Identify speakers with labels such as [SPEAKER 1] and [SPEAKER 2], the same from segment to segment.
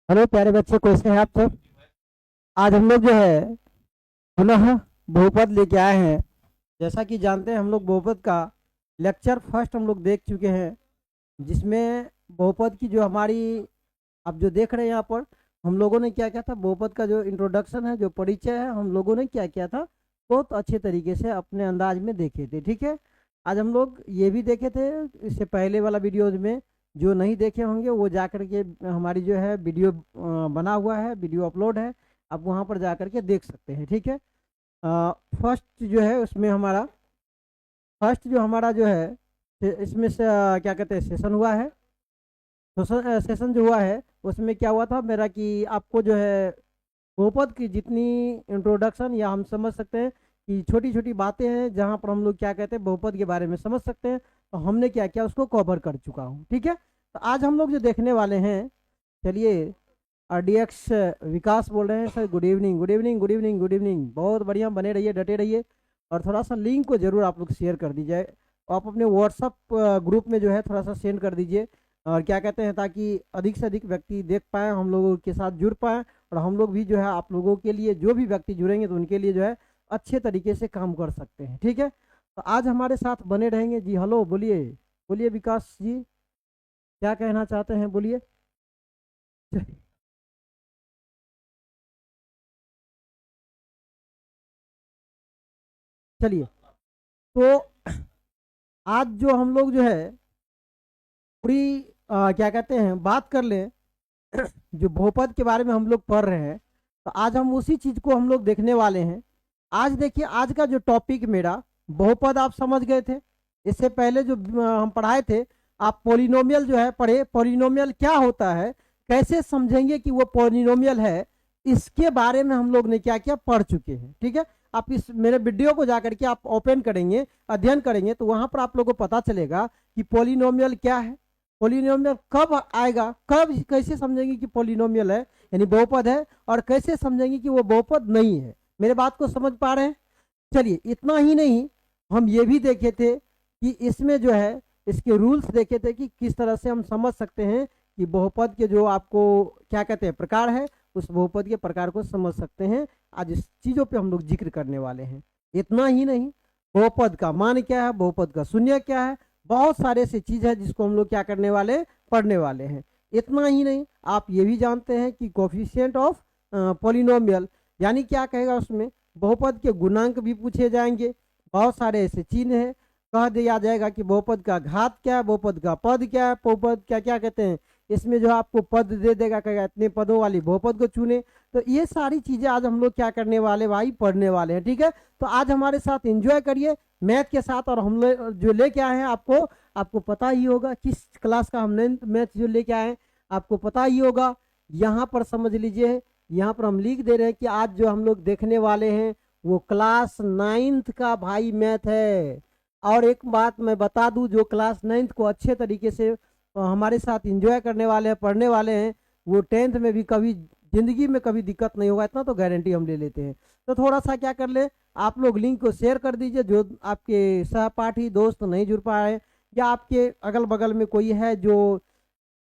[SPEAKER 1] Hello प्यारे बच्चे, कैसे हैं आप सब। आज हम लोग जो है पुनः बहुपद लेके आए हैं। जैसा कि जानते हैं हम लोग बहुपद का लेक्चर फर्स्ट हम लोग देख चुके हैं, जिसमें बहुपद की जो हमारी आप जो देख रहे हैं यहाँ पर हम लोगों ने क्या किया था, बहुपद का जो इंट्रोडक्शन है, जो परिचय है, हम लोगों ने क्या किया था, बहुत अच्छे तरीके से अपने अंदाज में देखे थे। ठीक है, आज हम लोग ये भी देखे थे इससे पहले वाला वीडियोज में। जो नहीं देखे होंगे वो जा कर के हमारी जो है वीडियो बना हुआ है, वीडियो अपलोड है, आप वहाँ पर जा कर के देख सकते हैं। ठीक है, फर्स्ट जो है उसमें हमारा फर्स्ट जो हमारा जो है इसमें से क्या कहते हैं सेशन हुआ है। तो सेशन जो हुआ है उसमें क्या हुआ था मेरा कि आपको जो है बहुपद की जितनी इंट्रोडक्शन या हम समझ सकते हैं कि छोटी छोटी बातें हैं जहाँ पर हम लोग क्या कहते हैं बहुपद के बारे में समझ सकते हैं, तो हमने क्या किया उसको कवर कर चुका हूँ। ठीक है, तो आज हम लोग जो देखने वाले हैं, चलिए RDX विकास बोल रहे हैं sir. Good evening, good evening, good evening, good evening. बहुत बढ़िया, बने रहिए, डटे रहिए और थोड़ा सा लिंक को जरूर आप लोग शेयर कर दीजिए। आप अपने व्हाट्सअप ग्रुप में जो है थोड़ा सा सेंड कर दीजिए, और क्या कहते हैं, ताकि अधिक से अधिक व्यक्ति देख पाए, हम लोगों के साथ जुड़ पाए, और हम लोग भी जो है आप लोगों के लिए जो भी व्यक्ति जुड़ेंगे तो उनके लिए जो है अच्छे तरीके से काम कर सकते हैं। ठीक है, तो आज हमारे साथ बने रहेंगे जी। हेलो, बोलिए बोलिए विकास जी, क्या कहना चाहते हैं, बोलिए। चलिए, तो आज जो हम लोग जो है पूरी क्या कहते हैं बात कर लें, जो बहुपद के बारे में हम लोग पढ़ रहे हैं, तो आज हम उसी चीज को हम लोग देखने वाले हैं। आज देखिए, आज का जो टॉपिक मेरा बहुपद आप समझ गए थे। इससे पहले जो हम पढ़ाए थे, आप पोलिनोमियल जो है पढ़े, पोलिनोमियल क्या होता है, कैसे समझेंगे कि वो पोलिनोमियल है, इसके बारे में हम लोग ने क्या किया, पढ़ चुके हैं। ठीक है, आप इस मेरे वीडियो को जाकर के आप ओपन करेंगे, अध्ययन करेंगे, तो वहां पर आप लोगों को पता चलेगा कि पोलिनोमियल क्या है, पोलिनोमियल कब आएगा, कब कैसे समझेंगे कि पोलिनोमियल है यानी बहुपद है, और कैसे समझेंगे कि वो बहुपद नहीं है। मेरे बात को समझ पा रहे हैं। चलिए, इतना ही नहीं, हम ये भी देखे थे कि इसमें जो है इसके रूल्स देखे थे कि किस तरह से हम समझ सकते हैं कि बहुपद के जो आपको क्या कहते हैं प्रकार है, उस बहुपद के प्रकार को समझ सकते हैं। आज इस चीजों पे हम लोग जिक्र करने वाले हैं। इतना ही नहीं, बहुपद का मान क्या है, बहुपद का शून्य क्या है, बहुत सारे ऐसे चीज है जिसको हम लोग क्या करने वाले, पढ़ने वाले हैं। इतना ही नहीं, आप ये भी जानते हैं कि कोफिशिएंट ऑफ पोलिनोमियल यानी क्या कहेगा उसमें, बहुपद के गुणांक भी पूछे जाएंगे। बहुत सारे ऐसे चिन्ह हैं, कह दिया जाएगा कि बहुपद का घात क्या है, बहुपद का पद क्या है, बहुपद क्या क्या कहते हैं, इसमें जो आपको पद दे देगा, कहेगा इतने पदों वाली बहुपद को चुने। तो ये सारी चीजें आज हम लोग क्या करने वाले भाई, पढ़ने वाले हैं। ठीक है, तो आज हमारे साथ एंजॉय करिए मैथ के साथ। और हम लोग जो लेके आए हैं, आपको आपको पता ही होगा किस क्लास का हमने मैथ जो लेके आए हैं, आपको पता ही होगा। यहाँ पर समझ लीजिए, यहाँ पर हम लिख दे रहे हैं कि आज जो हम लोग देखने वाले हैं वो क्लास 9th का भाई मैथ है। और एक बात मैं बता दूं, जो क्लास 9th को अच्छे तरीके से हमारे साथ एंजॉय करने वाले हैं, पढ़ने वाले हैं, वो 10th में भी कभी जिंदगी में कभी दिक्कत नहीं होगा, इतना तो गारंटी हम ले लेते हैं। तो थोड़ा सा क्या कर ले, आप लोग लिंक को शेयर कर दीजिए, जो आपके सहपाठी दोस्त नहीं जुड़ पाए, या आपके अगल बगल में कोई है जो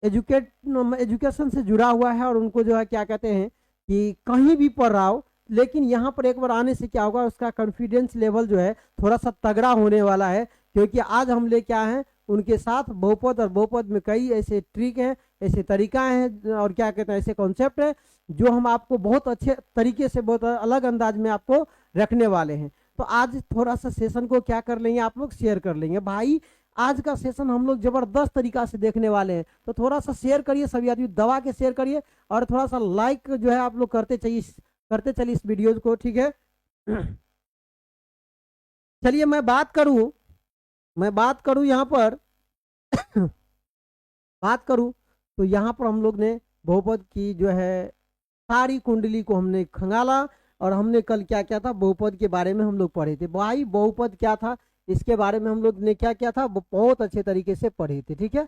[SPEAKER 1] एजुकेशन से जुड़ा हुआ है और उनको जो है क्या कहते हैं कि कहीं भी पढ़ रहा हो, लेकिन यहाँ पर एक बार आने से क्या होगा, उसका कॉन्फिडेंस लेवल जो है थोड़ा सा तगड़ा होने वाला है। क्योंकि आज हम लेके आए हैं उनके साथ बहुपद, और बहुपद में कई ऐसे ट्रिक हैं, ऐसे तरीका हैं, और क्या कहते हैं ऐसे कॉन्सेप्ट है जो हम आपको बहुत अच्छे तरीके से, बहुत अलग अंदाज में आपको रखने वाले हैं। तो आज थोड़ा सा सेशन को क्या कर लेंगे, आप लोग शेयर कर लेंगे भाई। आज का सेशन हम लोग जबरदस्त तरीका से देखने वाले हैं, तो थोड़ा सा शेयर करिए, सभी आदमी दबा के शेयर करिए, और थोड़ा सा लाइक जो है आप लोग करते चलिए इस वीडियो को। ठीक है, चलिए मैं बात करूं यहाँ पर बात करूं, तो यहाँ पर हम लोग ने बहुपद की जो है सारी कुंडली को हमने खंगाला, और हमने कल क्या क्या था, बहुपद के बारे में हम लोग पढ़े थे भाई। बहुपद क्या था इसके बारे में हम लोग ने क्या क्या था बहुत अच्छे तरीके से पढ़े थे। ठीक है,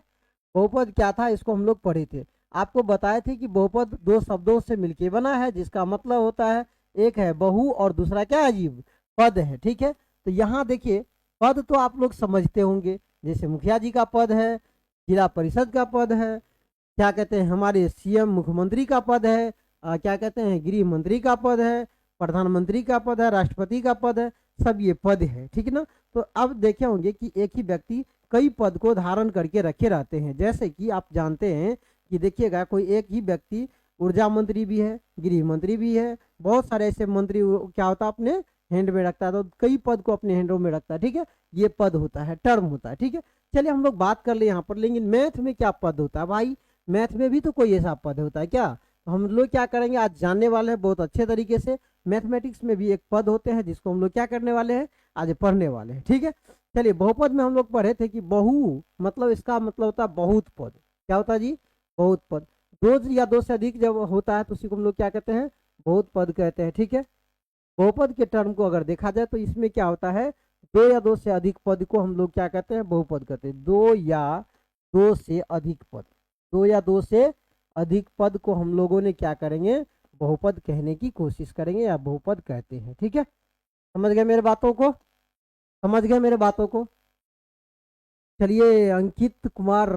[SPEAKER 1] बहुपद क्या था इसको हम लोग पढ़े थे। आपको बताए थे कि बहुपद दो शब्दों से मिलके बना है, जिसका मतलब होता है एक है बहु और दूसरा क्या है जीव, पद है। ठीक है, तो यहाँ देखिए, पद तो आप लोग समझते होंगे, जैसे मुखिया जी का पद है, जिला परिषद का पद है, क्या कहते हैं हमारे सीएम मुख्यमंत्री का पद है, क्या कहते हैं गृह मंत्री का पद है, प्रधानमंत्री का पद है, राष्ट्रपति का पद है, सब ये पद है, ठीक है ना। तो अब देखे होंगे कि एक ही व्यक्ति कई पद को धारण करके रखे रहते हैं। जैसे कि आप जानते हैं कि देखिएगा कोई एक ही व्यक्ति ऊर्जा मंत्री भी है, गृह मंत्री भी है, बहुत सारे ऐसे मंत्री क्या होता है अपने हैंड में रखता है, तो कई पद को अपने हैंडों में रखता है, ठीक है। ये पद होता है, टर्म होता है, ठीक है। चलिए हम लोग बात कर ले यहाँ पर, लेकिन मैथ में क्या पद होता है भाई, मैथ में भी तो कोई ऐसा पद होता है क्या। तो हम लोग क्या करेंगे आज जानने वाले हैं बहुत अच्छे तरीके से। मैथमेटिक्स में भी एक पद होते हैं जिसको हम लोग क्या करने वाले हैं, आज पढ़ने वाले हैं, ठीक है। चलिए बहुपद में हम लोग पढ़े थे कि बहु मतलब इसका मतलब होता है बहुत पद। क्या होता है जी, बहुत पद। दो या दो से अधिक जब होता है तो उसी को हम लोग क्या कहते हैं, बहुत पद कहते हैं, ठीक है। बहुपद के टर्म को अगर देखा जाए तो इसमें क्या होता है, दो या दो से अधिक पद को हम लोग क्या कहते हैं, बहुपद कहते हैं। दो या दो से अधिक पद, दो या दो से अधिक पद को हम लोगों ने क्या करेंगे, बहुपद कहने की कोशिश करेंगे या बहुपद कहते हैं, ठीक है। समझ गए मेरे बातों को, समझ गए मेरे बातों को। चलिए अंकित कुमार,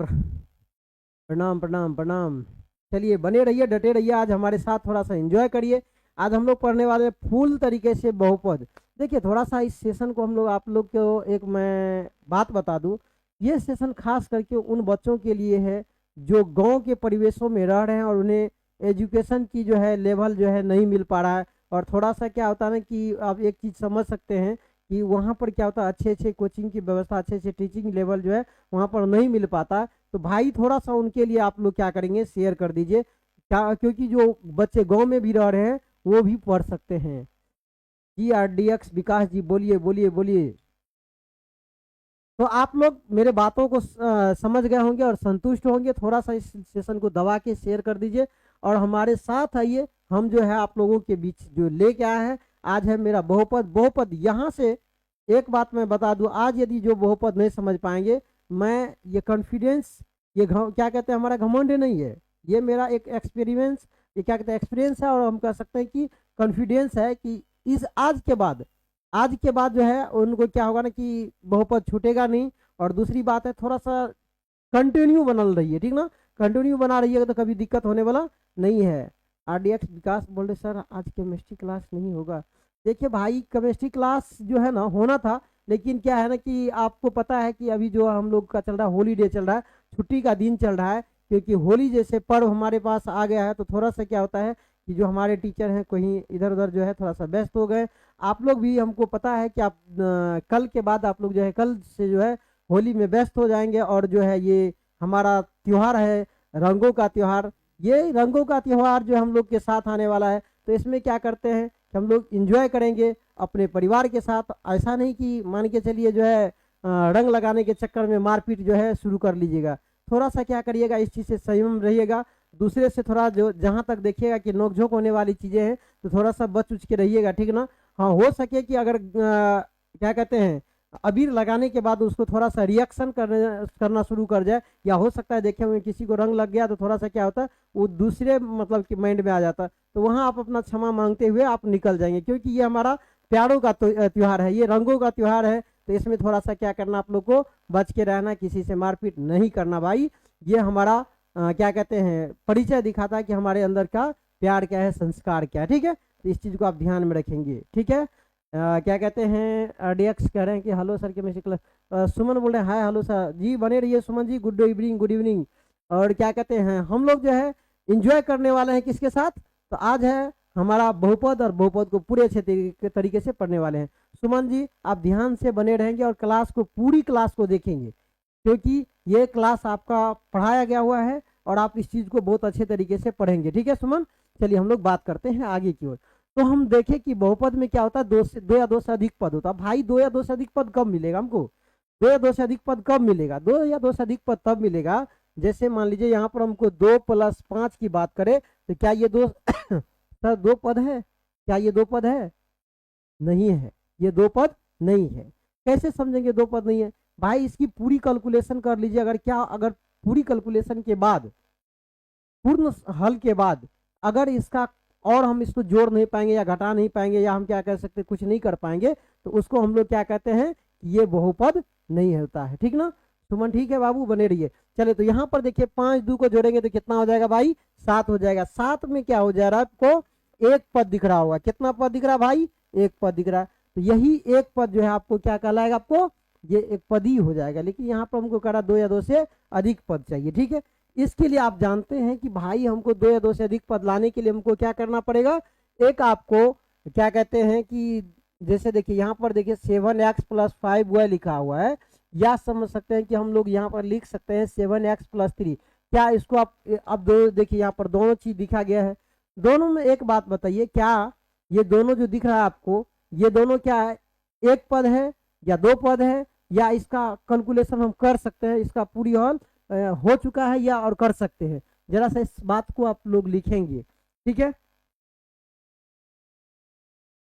[SPEAKER 1] प्रणाम प्रणाम प्रणाम। चलिए बने रहिए, डटे रहिए, आज हमारे साथ थोड़ा सा एंजॉय करिए। आज हम लोग पढ़ने वाले फुल तरीके से बहुपद। देखिए थोड़ा सा इस सेशन को हम लोग आप लोग को एक मैं बात बता दूं, ये सेशन खास करके उन बच्चों के लिए है जो गांव के परिवेशों में रह रहे हैं और उन्हें एजुकेशन की जो है लेवल जो है नहीं मिल पा रहा है। और थोड़ा सा क्या होता है ना कि आप एक चीज़ समझ सकते हैं कि वहाँ पर क्या होता है, अच्छे अच्छे कोचिंग की व्यवस्था, अच्छे अच्छे टीचिंग लेवल जो है वहाँ पर नहीं मिल पाता। तो भाई थोड़ा सा उनके लिए आप लोग क्या करेंगे, शेयर कर दीजिए क्या, क्योंकि जो बच्चे गांव में भी रह रहे हैं वो भी पढ़ सकते हैं। GRDX विकास जी बोलिए बोलिए बोलिए। तो आप लोग मेरे बातों को समझ गए होंगे और संतुष्ट होंगे। थोड़ा सा इस सेशन को दबा के शेयर कर दीजिए और हमारे साथ आइए। हम जो है आप लोगों के बीच जो लेके आए हैं आज है मेरा बहुपद। बहुपद यहाँ से एक बात मैं बता दूं, आज यदि जो बहुपद नहीं समझ पाएंगे, मैं ये कॉन्फिडेंस, ये क्या कहते हैं हमारा घमंड नहीं है, ये मेरा एक एक्सपीरियंस, ये क्या कहते हैं एक्सपीरियंस है, और हम कह सकते हैं कि कॉन्फिडेंस है कि इस आज के बाद जो है उनको क्या होगा ना कि बहुपद छूटेगा नहीं। और दूसरी बात है थोड़ा सा कंटिन्यू बनल रही है, ठीक ना, कंटिन्यू बना रही है तो कभी दिक्कत होने वाला नहीं है। RDX विकास बोल रहे सर आज केमिस्ट्री क्लास नहीं होगा। देखिए भाई केमिस्ट्री क्लास जो है ना होना था, लेकिन क्या है ना कि आपको पता है कि अभी जो हम लोग का चल रहा है हॉलीडे चल रहा है, छुट्टी का दिन चल रहा है, क्योंकि होली जैसे पर्व हमारे पास आ गया है। तो थोड़ा सा क्या होता है कि जो हमारे टीचर हैं कहीं इधर उधर जो है थोड़ा सा व्यस्त हो गए। आप लोग भी हमको पता है कि आप कल के बाद आप लोग जो है कल से जो है होली में व्यस्त हो जाएंगे। और जो है ये हमारा त्यौहार है रंगों का त्यौहार, ये रंगों का त्यौहार जो हम लोग के साथ आने वाला है। तो इसमें क्या करते हैं कि हम लोग इंजॉय करेंगे अपने परिवार के साथ। ऐसा नहीं कि मान के चलिए जो है रंग लगाने के चक्कर में मारपीट जो है शुरू कर लीजिएगा। थोड़ा सा क्या करिएगा, इस चीज़ से संयम रहिएगा। दूसरे से थोड़ा जो जहाँ तक देखिएगा कि नोकझोंक होने वाली चीज़ें हैं तो थोड़ा सा बच उच के रहिएगा, ठीक ना। हाँ हो सके कि अगर क्या कहते हैं अबीर लगाने के बाद उसको थोड़ा सा रिएक्शन करना शुरू कर जाए, या हो सकता है देखे हुए किसी को रंग लग गया तो थोड़ा सा क्या होता है वो दूसरे मतलब कि माइंड में आ जाता है। तो वहाँ आप अपना क्षमा मांगते हुए आप निकल जाएंगे, क्योंकि ये हमारा प्यारों का त्यौहार है, ये रंगों का त्यौहार है। तो इसमें थोड़ा सा क्या करना आप लोग को बच के रहना, किसी से मारपीट नहीं करना भाई। ये हमारा क्या कहते हैं परिचय दिखाता है कि हमारे अंदर का प्यार क्या है, संस्कार क्या है, ठीक है। तो इस चीज़ को आप ध्यान में रखेंगे, ठीक है। क्या कहते हैं RDX कह रहे हैं कि हेलो सर केमिस्ट्री क्लास। सुमन बोल रहे हैं हाय हेलो सर जी, बने रहिए Suman ji, good evening good evening. और क्या कहते हैं हम लोग जो है इंजॉय करने वाले हैं किसके साथ, तो आज है हमारा बहुपद, और बहुपद को पूरे अच्छे तरीके से पढ़ने वाले हैं। सुमन जी आप ध्यान से बने रहेंगे और क्लास को पूरी क्लास को देखेंगे, क्योंकि ये क्लास आपका पढ़ाया गया हुआ है और आप इस चीज़ को बहुत अच्छे तरीके से पढ़ेंगे, ठीक है सुमन। चलिए हम लोग बात करते हैं आगे की ओर। तो हम देखें कि बहुपद में क्या होता है, दो या दो से अधिक पद होता है। भाई दो या दो से अधिक पद कब मिलेगा हमको, दो या दो से अधिक पद कब मिलेगा, दो या दो से अधिक पद तब मिलेगा जैसे मान लीजिए यहाँ पर हमको 2+5 की बात करें तो क्या ये दो सर दो पद है, क्या ये दो पद है, नहीं है, ये दो पद नहीं है। कैसे समझेंगे दो पद नहीं है, भाई इसकी पूरी कैलकुलेशन कर लीजिए। अगर पूरी कैलकुलेशन के बाद, पूर्ण हल के बाद अगर इसका और हम इसको जोड़ नहीं पाएंगे या घटा नहीं पाएंगे या हम क्या कह सकते कुछ नहीं कर पाएंगे, तो उसको हम लोग क्या कहते हैं कि ये बहुपद नहीं होता है, ठीक ना। सुमन ठीक है बाबू, बने रहिए। चले तो यहाँ पर देखिए 5 2 को जोड़ेंगे तो कितना हो जाएगा भाई, 7 हो जाएगा। 7 में क्या हो जा रहा है आपको, एक पद दिख रहा होगा। कितना पद दिख रहा है भाई, एक पद दिख रहा है। तो यही एक पद जो है आपको क्या कहलाएगा, आपको ये एक पद ही हो जाएगा। लेकिन यहाँ पर हमको करा 2 या 2 से अधिक पद चाहिए, ठीक है। इसके लिए आप जानते हैं कि भाई हमको 2 या 2 से अधिक पद लाने के लिए हमको क्या करना पड़ेगा, एक आपको क्या कहते हैं कि जैसे देखिए यहाँ पर देखिए 7x + 5y लिखा हुआ है, या समझ सकते हैं कि हम लोग यहाँ पर लिख सकते हैं 7x + 3। क्या इसको आप अब दो देखिए यहाँ पर दोनों चीज दिखा गया है। दोनों में एक बात बताइए, क्या ये दोनों जो दिख रहा है आपको, ये दोनों क्या है, एक पद है या दो पद है, या इसका कैलकुलेशन हम कर सकते हैं, इसका पूरी हल हो चुका है या और कर सकते हैं। जरा सा इस बात को आप लोग लिखेंगे, ठीक है।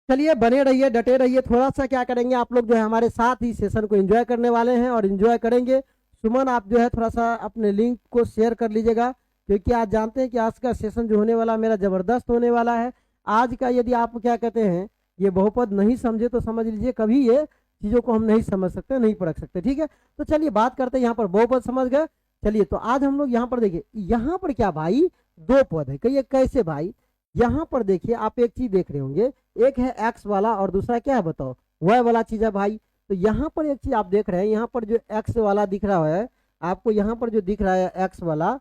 [SPEAKER 1] चलिए बने रहिए, डटे रहिए। थोड़ा सा क्या करेंगे आप लोग जो है हमारे साथ ही सेशन को एंजॉय करने वाले हैं और एंजॉय करेंगे। सुमन आप जो है थोड़ा सा अपने लिंक को शेयर कर लीजिएगा, क्योंकि आज जानते हैं कि आज का सेशन जो होने वाला मेरा ज़बरदस्त होने वाला है। आज का यदि आप क्या कहते हैं ये बहुपद नहीं समझे तो समझ लीजिए कभी ये चीज़ों को हम नहीं समझ सकते, नहीं पढ़ सकते, ठीक है। तो चलिए बात करते हैं, यहाँ पर बहुपद समझ गए। चलिए तो आज हम लोग यहाँ पर देखिए, यहाँ पर क्या भाई दो पद है, कहिए कैसे भाई। यहाँ पर देखिए आप एक चीज देख रहे होंगे, एक है एक्स वाला और दूसरा क्या है बताओ, वाई वाला चीज है भाई। तो यहाँ पर एक चीज आप देख रहे हैं, यहाँ पर जो एक्स वाला दिख रहा है आपको, यहाँ पर जो दिख रहा है एक्स वाला,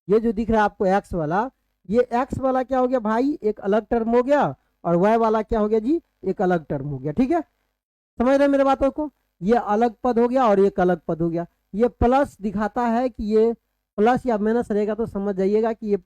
[SPEAKER 1] ये जो दिख रहा है आपको एक्स वाला, ये एक्स वाला क्या हो गया भाई, एक अलग टर्म हो गया, और वाई वाला क्या हो गया जी, एक अलग टर्म हो गया, ठीक है। समझ रहे हैं मेरे बातों को, ये अलग पद हो गया और एक अलग पद हो गया। ये प्लस दिखाता है कि ये प्लस या माइनस रहेगा, तो समझ जाइएगा कि ये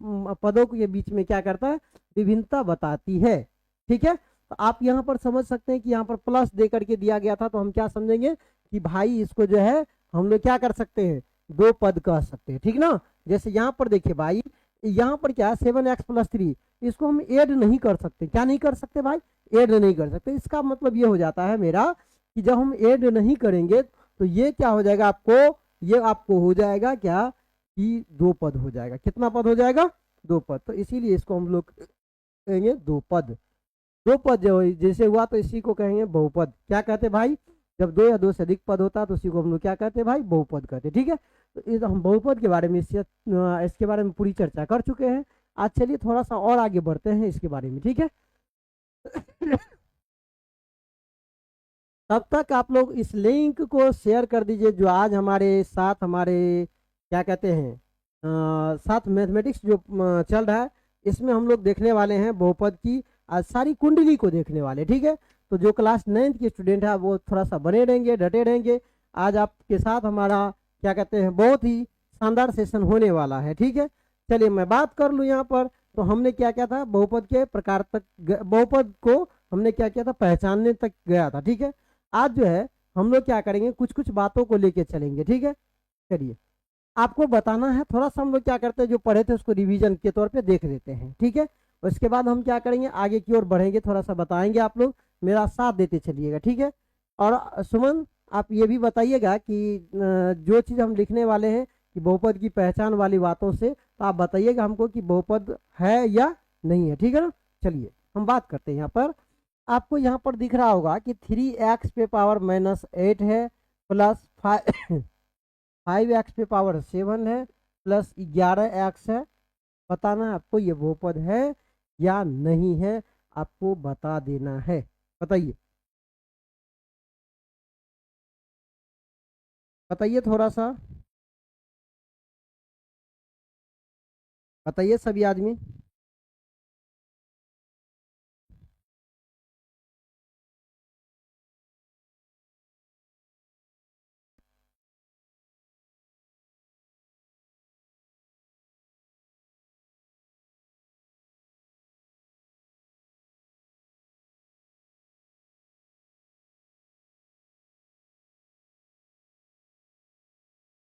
[SPEAKER 1] पदों के बीच में क्या करता है, विभिन्नता बताती है, ठीक है। तो आप यहाँ पर समझ सकते हैं कि यहाँ पर प्लस दे करके दिया गया था, तो हम क्या समझेंगे कि भाई इसको जो है हम लोग क्या कर सकते हैं, दो पद कह सकते हैं, ठीक ना। जैसे यहाँ पर देखिए भाई, यहाँ पर क्या है 7x + 3, इसको हम ऐड नहीं कर सकते। क्या नहीं कर सकते भाई, ऐड नहीं कर सकते। इसका मतलब ये हो जाता है मेरा कि जब हम ऐड नहीं करेंगे तो ये क्या हो जाएगा आपको, ये आपको हो जाएगा क्या कि दो पद हो जाएगा। कितना पद हो जाएगा, दो पद। तो इसीलिए इसको हम लोग कहेंगे दो पद। दो पद जो जैसे हुआ तो इसी को कहेंगे बहुपद। क्या कहते भाई, जब 2 या 2 से अधिक पद होता है तो उसी को हम लोग क्या कहते हैं भाई, बहुपद कहते हैं, ठीक है। तो हम बहुपद के बारे में इसके बारे में पूरी चर्चा कर चुके हैं। आज चलिए थोड़ा सा और आगे बढ़ते हैं इसके बारे में, ठीक है। तब तक आप लोग इस लिंक को शेयर कर दीजिए, जो आज हमारे साथ हमारे क्या कहते हैं साथ मैथमेटिक्स जो चल रहा है, इसमें हम लोग देखने वाले हैं बहुपद की आज सारी कुंडली को देखने वाले, ठीक है। तो जो क्लास 9th के स्टूडेंट है वो थोड़ा सा बने रहेंगे, डटे रहेंगे। आज आपके साथ हमारा क्या कहते हैं बहुत ही शानदार सेशन होने वाला है, ठीक है। चलिए मैं बात कर लूँ यहाँ पर, तो हमने क्या किया था, बहुपद के प्रकार तक बहुपद को हमने क्या किया था, पहचानने तक गया था, ठीक है। आज जो है हम लोग क्या करेंगे, कुछ कुछ बातों को लेके चलेंगे, ठीक है। चलिए आपको बताना है, थोड़ा सा हम लोग क्या करते हैं जो पढ़े थे उसको रिवीजन के तौर पे देख लेते हैं, ठीक है। उसके बाद हम क्या करेंगे, आगे की ओर बढ़ेंगे, थोड़ा सा बताएंगे, आप लोग मेरा साथ देते चलिएगा, ठीक है। और सुमन आप ये भी बताइएगा कि जो चीज़ हम लिखने वाले हैं कि बहुपद की पहचान वाली बातों से, तो आप बताइएगा हमको कि बहुपद है या नहीं है, ठीक है ना। चलिए हम बात करते हैं। यहाँ पर आपको यहाँ पर दिख रहा होगा कि 3x पे पावर -8 है, प्लस 5x पे पावर 7 है, प्लस 11x है। बताना है आपको ये बहुपद है या नहीं है, आपको बता देना है। बताइए बताइए थोड़ा सा बताइए सभी आदमी।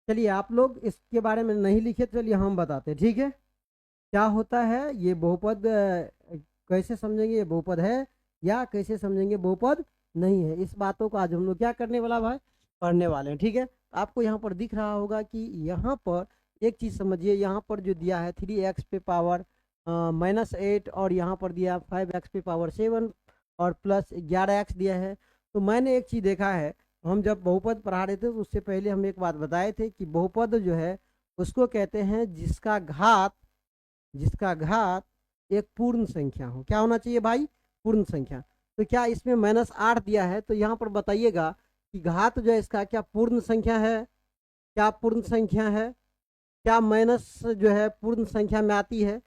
[SPEAKER 1] चलिए आप लोग इसके बारे में नहीं लिखे, चलिए हम बताते हैं, ठीक है। क्या होता है ये बहुपद, कैसे समझेंगे ये बहुपद है या कैसे समझेंगे बहुपद नहीं है, इस बातों को आज हम लोग क्या करने वाला भाई, पढ़ने वाले हैं, ठीक है। आपको यहाँ पर दिख रहा होगा कि यहाँ पर एक चीज़ समझिए, यहाँ पर जो दिया है 3x पे पावर -8, और यहाँ पर दिया 5x पे पावर 7 और प्लस 11x दिया है। तो मैंने एक चीज़ देखा है हम जब बहुपद पढ़ा रहे थे तो उससे पहले हम एक बात बताए थे कि बहुपद जो है उसको कहते हैं जिसका घात एक पूर्ण संख्या हो। क्या होना चाहिए भाई? पूर्ण संख्या। तो क्या इसमें -8 दिया है, तो यहाँ पर बताइएगा कि घात जो है इसका क्या पूर्ण संख्या है? क्या पूर्ण संख्या है? क्या माइनस जो है पूर्ण संख्या में आती है?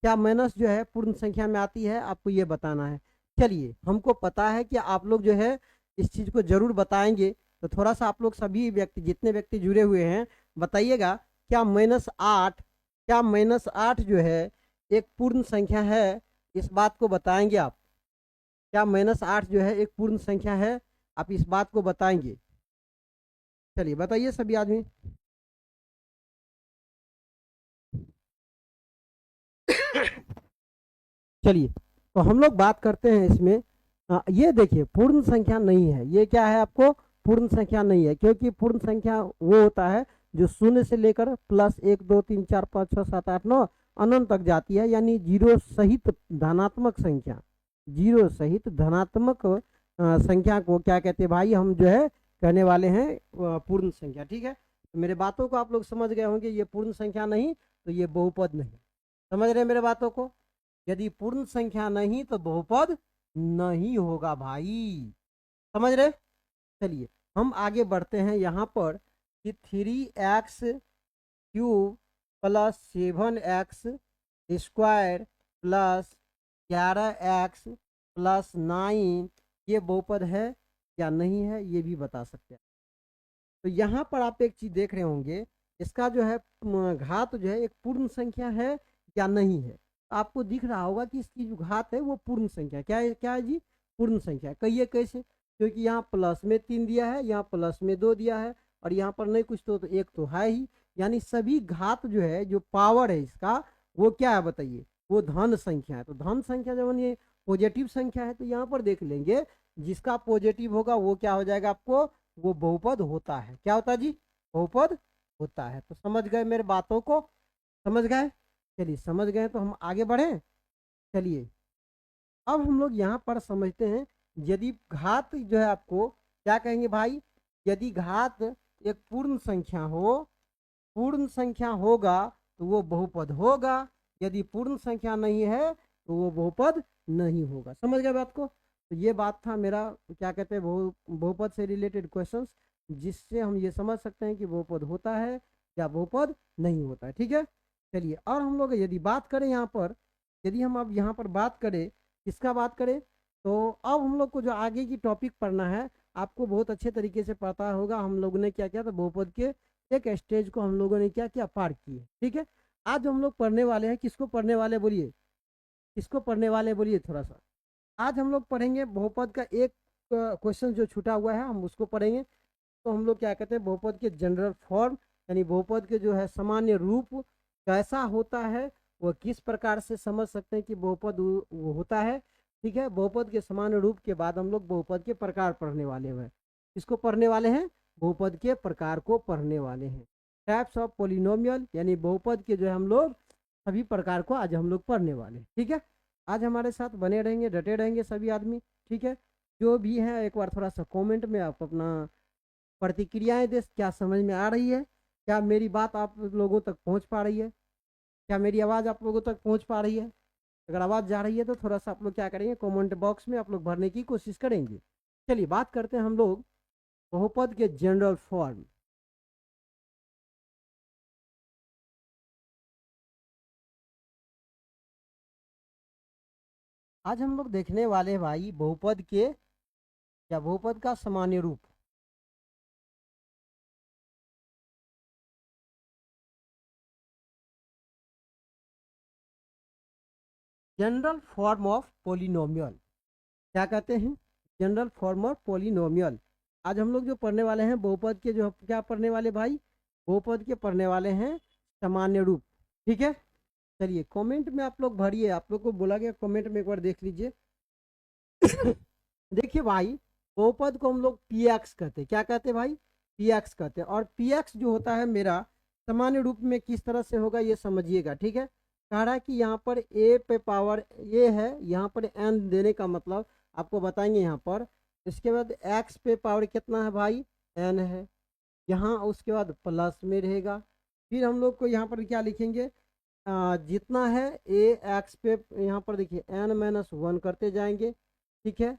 [SPEAKER 1] क्या माइनस जो है पूर्ण संख्या में आती है? आपको ये बताना है। चलिए, हमको पता है कि आप लोग जो है इस चीज को जरूर बताएंगे, तो थोड़ा सा आप लोग सभी व्यक्ति, जितने व्यक्ति जुड़े हुए हैं, बताइएगा क्या -8 जो है एक पूर्ण संख्या है? इस बात को बताएंगे आप। क्या -8 जो है एक पूर्ण संख्या है? आप इस बात को बताएंगे। चलिए बताइए सभी आदमी। चलिए, तो हम लोग बात करते हैं इसमें। ये देखिए, पूर्ण संख्या नहीं है। ये क्या है आपको? पूर्ण संख्या नहीं है, क्योंकि पूर्ण संख्या वो होता है जो शून्य से लेकर +1 2 3 4 5 6 7 8 9 अनंत तक जाती है, यानी जीरो सहित धनात्मक संख्या। जीरो सहित धनात्मक संख्या को क्या कहते हैं भाई? हम जो है कहने वाले हैं पूर्ण संख्या। ठीक है, तो मेरे बातों को आप लोग समझ गए होंगे। ये पूर्ण संख्या नहीं तो ये बहुपद नहीं। समझ रहे हैं मेरे बातों को? यदि पूर्ण संख्या नहीं तो बहुपद नहीं होगा भाई। समझ रहे? चलिए, हम आगे बढ़ते हैं यहाँ पर कि 3x³ + 7x² + 11x + 9 ये बहुपद है या नहीं है, ये भी बता सकते हैं। तो यहाँ पर आप एक चीज देख रहे होंगे, इसका जो है घात जो है एक पूर्ण संख्या है या नहीं है। आपको दिख रहा होगा कि इसकी जो घात है वो पूर्ण संख्या क्या है जी? पूर्ण संख्या। कहिए कैसे? क्योंकि यहाँ प्लस में 3 दिया है, यहाँ प्लस में 2 दिया है, और यहाँ पर नहीं कुछ तो एक तो है ही। यानी सभी घात जो है, जो पावर है इसका, वो क्या है बताइए? वो धन संख्या है। तो धन संख्या जब ये पॉजिटिव संख्या है, तो यहाँ पर देख लेंगे जिसका पॉजिटिव होगा वो क्या हो जाएगा आपको? वो बहुपद होता है। क्या होता है जी? बहुपद होता है। तो समझ गए मेरे बातों को? समझ गए? चलिए, समझ गए तो हम आगे बढ़े। चलिए, अब हम लोग यहाँ पर समझते हैं, यदि घात जो है आपको क्या कहेंगे भाई? यदि घात एक पूर्ण संख्या हो, पूर्ण संख्या होगा तो वो बहुपद होगा। यदि पूर्ण संख्या नहीं है तो वो बहुपद नहीं होगा। समझ गए बात को? तो ये बात था मेरा क्या कहते हैं बहुपद से रिलेटेड क्वेश्चंस, जिससे हम ये समझ सकते हैं कि बहुपद होता है या बहुपद नहीं होता है। ठीक है, चलिए, और हम लोग यदि बात करें यहाँ पर, यदि हम अब यहाँ पर बात करें, किसका बात करें, तो अब हम लोग को जो आगे की टॉपिक पढ़ना है, आपको बहुत अच्छे तरीके से पता होगा हम लोगों ने क्या किया था। बहुपद के एक स्टेज को हम लोगों ने क्या किया? पार किए। ठीक है, आज हम लोग पढ़ने वाले हैं, किसको पढ़ने वाले बोलिए? किसको पढ़ने वाले बोलिए थोड़ा सा? आज हम लोग पढ़ेंगे बहुपद का एक क्वेश्चन जो छूटा हुआ है, हम उसको पढ़ेंगे। तो हम लोग क्या कहते हैं, बहुपद के जनरल फॉर्म, यानी बहुपद के जो है सामान्य रूप कैसा होता है, वो किस प्रकार से समझ सकते हैं कि बहुपद वो होता है। ठीक है, बहुपद के सामान्य रूप के बाद हम लोग बहुपद के प्रकार पढ़ने वाले हैं। किसको पढ़ने वाले हैं? बहुपद के प्रकार को पढ़ने वाले हैं। टाइप्स ऑफ पोलिनोमियल, यानी बहुपद के जो है हम लोग सभी प्रकार को आज हम लोग पढ़ने वाले हैं। ठीक है, आज हमारे साथ बने रहेंगे, डटे रहेंगे सभी आदमी। ठीक है, जो भी है एक बार थोड़ा सा कमेंट में आप अपना प्रतिक्रियाएं दे, क्या समझ में आ रही है, क्या मेरी बात आप लोगों तक पहुंच पा रही है, क्या मेरी आवाज़ आप लोगों तक पहुंच पा रही है? अगर आवाज़ जा रही है तो थोड़ा सा आप लोग क्या करेंगे, कमेंट बॉक्स में आप लोग भरने की कोशिश करेंगे। चलिए, बात करते हैं हम लोग बहुपद के जनरल फॉर्म। आज हम लोग देखने वाले हैं भाई बहुपद के, या बहुपद का सामान्य रूप। General form of polynomial. क्या कहते हैं? General form of polynomial. आज हम लोग जो पढ़ने वाले हैं बहुपद के, जो क्या पढ़ने वाले भाई? बहुपद के पढ़ने वाले हैं सामान्य रूप। ठीक है, चलिए कमेंट में आप लोग भरिए, आप लोग को बोला गया कमेंट में एक बार देख लीजिए। देखिए भाई, बहुपद को हम लोग px कहते हैं। क्या कहते हैं भाई? px कहते हैं। और px जो होता है मेरा सामान्य रूप में किस तरह से होगा ये समझिएगा। ठीक है, कह रहा है कि यहाँ पर a पे पावर a है, यहाँ पर n देने का मतलब आपको बताएंगे। यहाँ पर इसके बाद एक्स पे पावर कितना है भाई, एन है। यहाँ उसके बाद प्लस में रहेगा। फिर हम लोग को यहाँ पर क्या लिखेंगे, जितना है ए एक्स पे, यहाँ पर देखिए एन माइनस वन करते जाएंगे, ठीक है।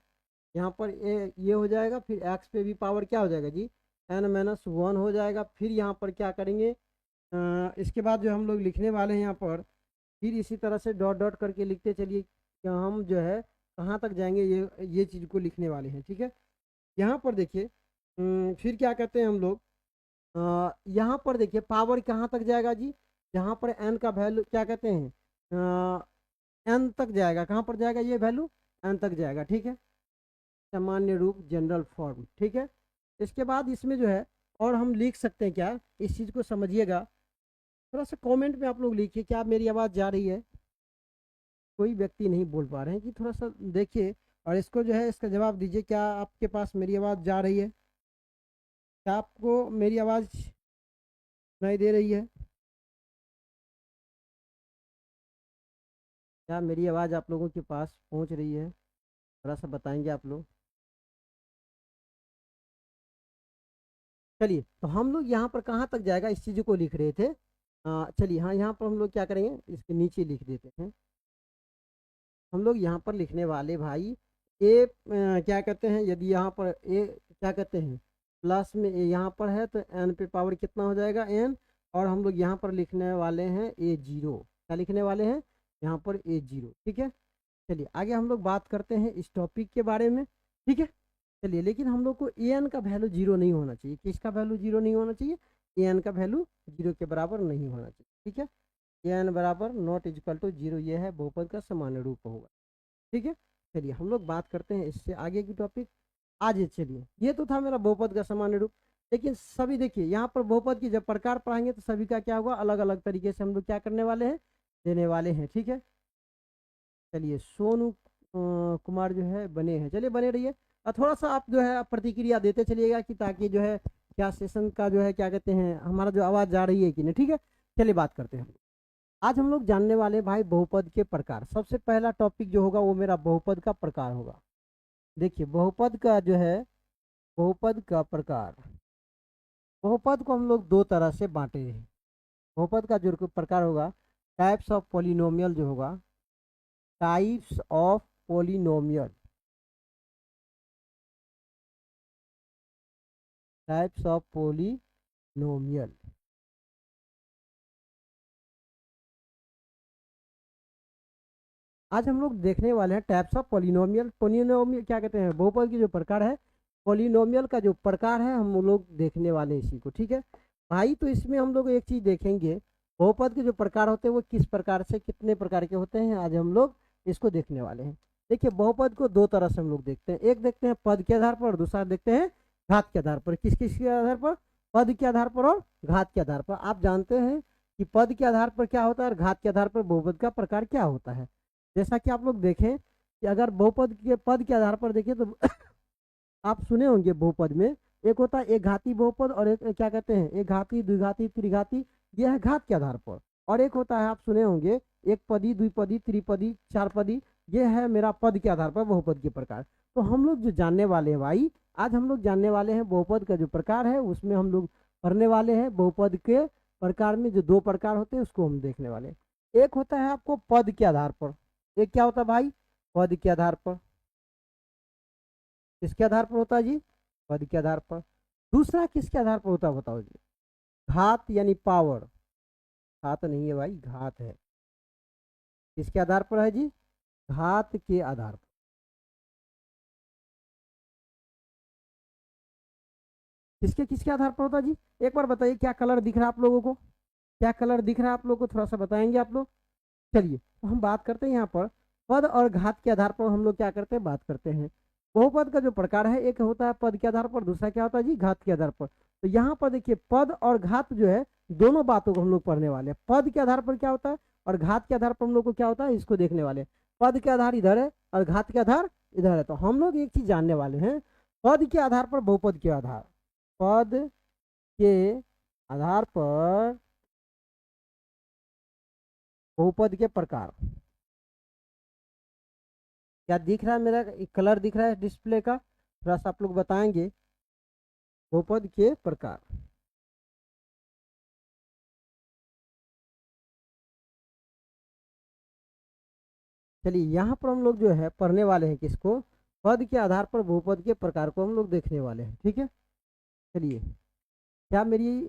[SPEAKER 1] यहाँ पर ये हो जाएगा, फिर एक्स पे भी पावर क्या हो जाएगा जी, एन माइनस वन हो जाएगा। फिर यहाँ पर क्या करेंगे, इसके बाद जो हम लोग लिखने वाले हैं यहाँ पर, फिर इसी तरह से डॉट डॉट करके लिखते चलिए कि हम जो है कहाँ तक जाएंगे, ये चीज़ को लिखने वाले हैं, ठीक है। यहाँ पर देखिए फिर क्या कहते हैं हम लोग, यहाँ पर देखिए पावर कहाँ तक जाएगा जी, जहाँ पर एन का वैल्यू क्या कहते हैं, एन तक जाएगा। कहाँ पर जाएगा ये वैल्यू, एन तक जाएगा, ठीक है। सामान्य रूप जनरल फॉर्म, ठीक है। इसके बाद इसमें जो है और हम लिख सकते हैं क्या, इस चीज़ को समझिएगा। थोड़ा सा कमेंट में आप लोग लिखिए, क्या मेरी आवाज़ जा रही है। कोई व्यक्ति नहीं बोल पा रहे हैं कि थोड़ा सा देखिए, और इसको जो है इसका जवाब दीजिए, क्या आपके पास मेरी आवाज़ जा रही है, क्या आपको मेरी आवाज़ सुनाई दे रही है, क्या मेरी आवाज़ आप लोगों के पास पहुंच रही है, थोड़ा सा बताएंगे आप लोग। चलिए, तो हम लोग यहाँ पर कहाँ तक जाएगा इस चीज़ को लिख रहे थे। चलिए, हाँ यहाँ पर हम लोग क्या करेंगे, इसके नीचे लिख देते हैं। हम लोग यहाँ पर लिखने वाले भाई ए, क्या कहते हैं, यदि यहाँ पर ए क्या कहते हैं प्लस में ए यहाँ पर है तो एन पे पावर कितना हो जाएगा, एन। और हम लोग यहाँ पर लिखने वाले हैं ए जीरो, क्या लिखने वाले हैं यहाँ पर, ए जीरो, ठीक है। चलिए आगे हम लोग बात करते हैं इस टॉपिक के बारे में, ठीक है। चलिए, लेकिन हम लोग को ए एन का वैल्यू जीरो नहीं होना चाहिए। किसका वैल्यू जीरो नहीं होना चाहिए, ए एन का वैल्यू जीरो के बराबर नहीं होना चाहिए, ठीक है। ए एन बराबर नॉट इजकल टू जीरो, ये है बहुपद का सामान्य रूप होगा, ठीक है। चलिए हम लोग बात करते हैं इससे आगे की टॉपिक। आज चलिए, ये तो था मेरा बहुपद का सामान्य रूप, लेकिन सभी देखिए यहाँ पर बहुपद की जब प्रकार पढ़ाएंगे तो सभी का क्या होगा, अलग अलग तरीके से हम लोग क्या करने वाले हैं, देने वाले हैं, ठीक है। चलिए सोनू कुमार जो है बने हैं, चलिए बने रहिए। और थोड़ा सा आप जो है प्रतिक्रिया देते चलिएगा कि ताकि जो है क्या सेशन का जो है क्या कहते हैं हमारा जो आवाज़ जा रही है कि नहीं, ठीक है। चलिए बात करते हैं। आज हम लोग जानने वाले भाई बहुपद के प्रकार। सबसे पहला टॉपिक जो होगा वो मेरा बहुपद का प्रकार होगा। देखिए बहुपद का जो है, बहुपद का प्रकार, बहुपद को हम लोग दो तरह से बांटे हैं। बहुपद का जो प्रकार होगा, टाइप्स ऑफ पोलिनोमियल जो होगा, types of polynomial, types of polynomial. आज हम लोग देखने वाले हैं टाइप्स ऑफ पोलिनोमियल। पोलिनोमियल क्या कहते हैं, बहुपद की जो प्रकार है, पोलिनोमियल का जो प्रकार है हम लोग देखने वाले हैं इसी को, ठीक है भाई। तो इसमें हम लोग एक चीज़ देखेंगे, बहुपद के जो प्रकार होते हैं वो किस प्रकार से कितने प्रकार के होते हैं, आज हम लोग इसको देखने वाले हैं। देखिए बहुपद को दो तरह से हम लोग देखते हैं, एक देखते हैं पद के आधार पर और दूसरा देखते हैं घात के आधार पर। किस किस के आधार पर, पद के आधार पर और घात के आधार पर। आप जानते हैं कि पद के आधार पर क्या होता है और घात के आधार पर बहुपद का प्रकार क्या होता है। जैसा कि आप लोग देखें कि अगर बहुपद के पद के आधार पर देखें तो आप सुने होंगे बहुपद में एक होता है एक घाती बहुपद और एक क्या कहते हैं एक घाती, द्विघाती, त्रिघाती, यह है घात के आधार पर। और एक होता है आप सुने होंगे एक पदी, द्विपदी, त्रिपदी, चार पदी, यह है मेरा पद के आधार पर बहुपद के प्रकार। तो हम लोग जो जानने वाले हैं भाई, आज हम लोग जानने वाले हैं बहुपद का जो प्रकार है, उसमें हम लोग पढ़ने वाले हैं बहुपद के प्रकार में जो दो प्रकार होते हैं उसको हम देखने वाले हैं। एक होता है आपको पद के आधार पर, एक क्या होता है भाई, पद के आधार पर। किसके आधार पर होता है जी, पद के आधार पर। दूसरा किसके आधार पर होता है बताओ जी, घात यानी पावर। घात नहीं है भाई, घात है। किसके आधार पर है जी, घात के आधार पर। किसके किसके आधार पर होता है जी, एक बार बताइए, क्या कलर दिख रहा है आप लोगों को, क्या कलर दिख रहा है आप लोगों को, थोड़ा सा बताएंगे आप लोग। चलिए तो हम बात करते हैं यहाँ पर पद और घात के आधार पर हम लोग क्या करते हैं, बात करते हैं। बहुपद का जो प्रकार है एक होता है पद के आधार पर, दूसरा क्या होता है जी, घात के आधार पर। तो यहाँ पर देखिए पद और घात जो है दोनों बातों को हम लोग पढ़ने वाले हैं। पद के आधार पर क्या होता है और घात के आधार पर हम लोग को क्या होता है, इसको देखने वाले हैं। पद के आधार इधर है और घात के आधार इधर है। तो हम लोग एक चीज जानने वाले हैं, पद के आधार पर बहुपद के आधार, पद के आधार पर बहुपद के प्रकार। क्या दिख रहा है, मेरा कलर दिख रहा है डिस्प्ले का, थोड़ा सा आप लोग बताएंगे बहुपद के प्रकार। चलिए यहाँ पर हम लोग जो है पढ़ने वाले हैं किसको, पद के आधार पर बहुपद के प्रकार को हम लोग देखने वाले हैं, ठीक है। चलिए, क्या मेरी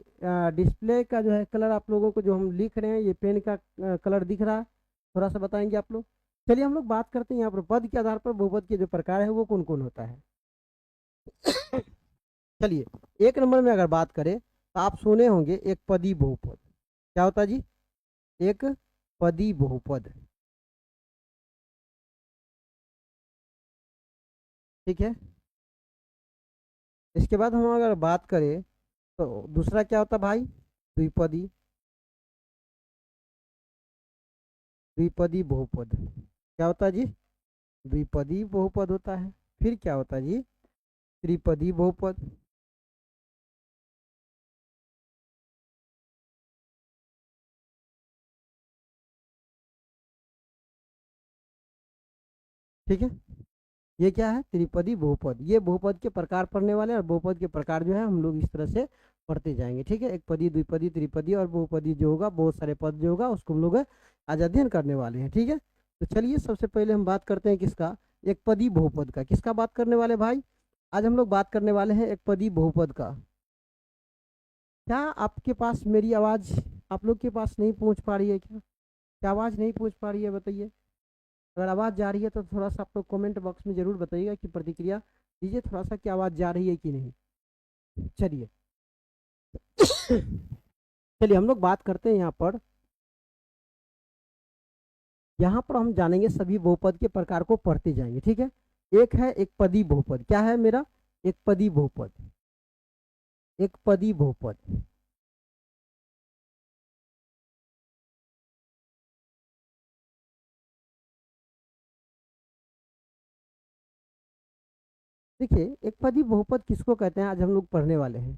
[SPEAKER 1] डिस्प्ले का जो है कलर आप लोगों को जो हम लिख रहे हैं ये पेन का कलर दिख रहा है, थोड़ा सा बताएंगे आप लोग। चलिए हम लोग बात करते हैं यहाँ पर पद के आधार पर बहुपद के जो प्रकार है वो कौन कौन होता है। चलिए, एक नंबर में अगर बात करें तो आप सुने होंगे एक पदी बहुपद। क्या होता है जी, एक पदी बहुपद, ठीक है। इसके बाद हम अगर बात करें तो दूसरा क्या होता है भाई, द्विपदी, द्विपदी बहुपद। क्या होता है जी, द्विपदी बहुपद होता है। फिर क्या होता है जी, त्रिपदी बहुपद। ठीक है, ये क्या है, त्रिपदी बहुपद। ये बहुपद के प्रकार पढ़ने वाले हैं और बहुपद के प्रकार जो है हम लोग इस तरह से पढ़ते जाएंगे, ठीक है। एक पदी, द्विपदी, त्रिपदी और बहुपदी जो होगा, बहुत सारे पद जो होगा उसको हम लोग आज अध्ययन करने वाले हैं, ठीक है। तो चलिए सबसे पहले हम बात करते हैं किसका, एक पदी बहुपद का। किसका बात करने वाले भाई, आज हम लोग बात करने वाले हैं एक पदी बहुपद का। क्या आपके पास मेरी आवाज़ आप लोग के पास नहीं पहुंच पा रही है क्या आवाज़ नहीं पहुंच पा रही है, बताइए। अगर आवाज़ जा रही है तो थोड़ा सा आप लोग कमेंट बॉक्स में ज़रूर बताइएगा कि प्रतिक्रिया दीजिए थोड़ा सा कि आवाज़ जा रही है कि नहीं। चलिए चलिए हम लोग बात करते हैं यहाँ पर हम जानेंगे सभी बहुपद के प्रकार को पढ़ते जाएंगे, ठीक है। एक है एक पदी बहुपद। क्या है मेरा, एक पदी बहुपद, एक पदी बहुपद। देखिए एक पदी बहुपद किसको कहते हैं आज हम लोग पढ़ने वाले हैं।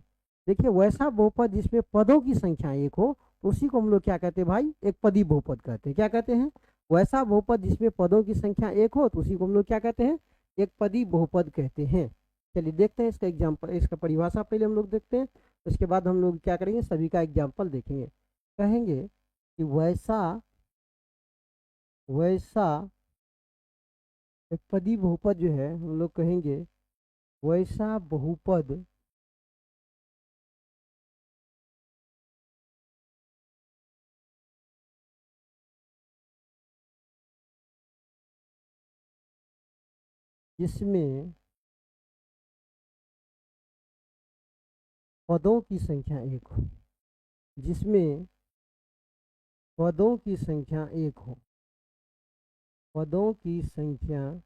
[SPEAKER 1] देखिए वैसा बहुपद जिसमें पदों की संख्या एक हो तो उसी को हम लोग क्या कहते हैं भाई, एक पदी बहुपद कहते हैं। क्या कहते हैं, वैसा बहुपद जिसमें पदों की संख्या एक हो तो उसी को हम लोग क्या कहते हैं, एक पदी बहुपद कहते हैं। चलिए देखते हैं इसका एग्जाम्पल, इसका परिभाषा पहले हम लोग देखते हैं, उसके बाद हम लोग क्या करेंगे, सभी का एग्जाम्पल देखेंगे। कहेंगे कि वैसा वैसा एक पदी बहुपद जो है हम लोग कहेंगे वैसा बहुपद जिसमें पदों की संख्या एक हो, जिसमें पदों की संख्या एक हो, पदों की संख्या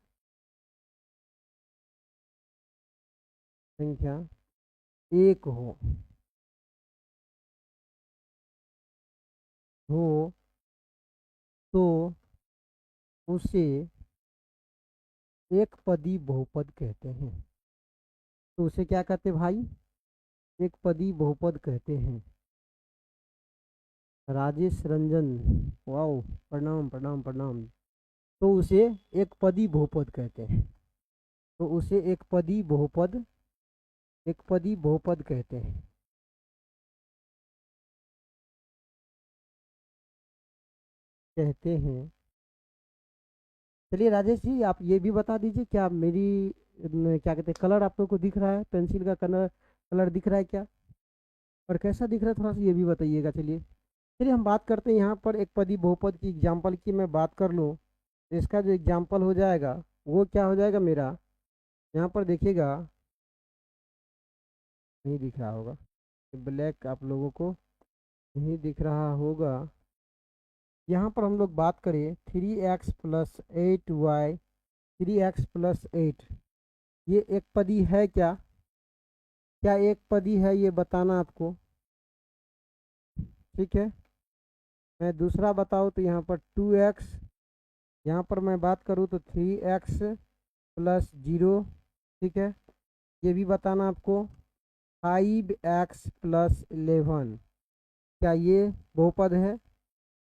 [SPEAKER 1] एक हो तो उसे एक पदी बहुपद कहते हैं। तो उसे क्या कहते हैं भाई, एक पदी बहुपद कहते हैं। राजेश रंजन, वाओ, प्रणाम प्रणाम प्रणाम। तो उसे एक पदी बहुपद कहते हैं। तो उसे एक पदी बहुपद कहते हैं। कहते हैं। चलिए राजेश जी आप ये भी बता दीजिए, क्या मेरी क्या कहते हैं कलर आप लोग को दिख रहा है, पेंसिल का कलर कलर दिख रहा है क्या, और कैसा दिख रहा है थोड़ा सा ये भी बताइएगा। चलिए चलिए हम बात करते हैं यहाँ पर एक पदी बहुपद की एग्जाम्पल की मैं बात कर लूँ तो इसका जो एग्जाम्पल हो जाएगा वो क्या हो जाएगा मेरा, यहाँ पर देखिएगा, नहीं दिख रहा होगा, ब्लैक आप लोगों को नहीं दिख रहा होगा। यहाँ पर हम लोग बात करें 3x+8y, 3x+8, ये एक पदी है क्या, क्या एक पदी है ये बताना आपको, ठीक है। मैं दूसरा बताऊँ तो यहाँ पर 2x, यहाँ पर मैं बात करूँ तो 3x+0, ठीक है। ये भी बताना आपको 5x+11, क्या ये बहुपद है।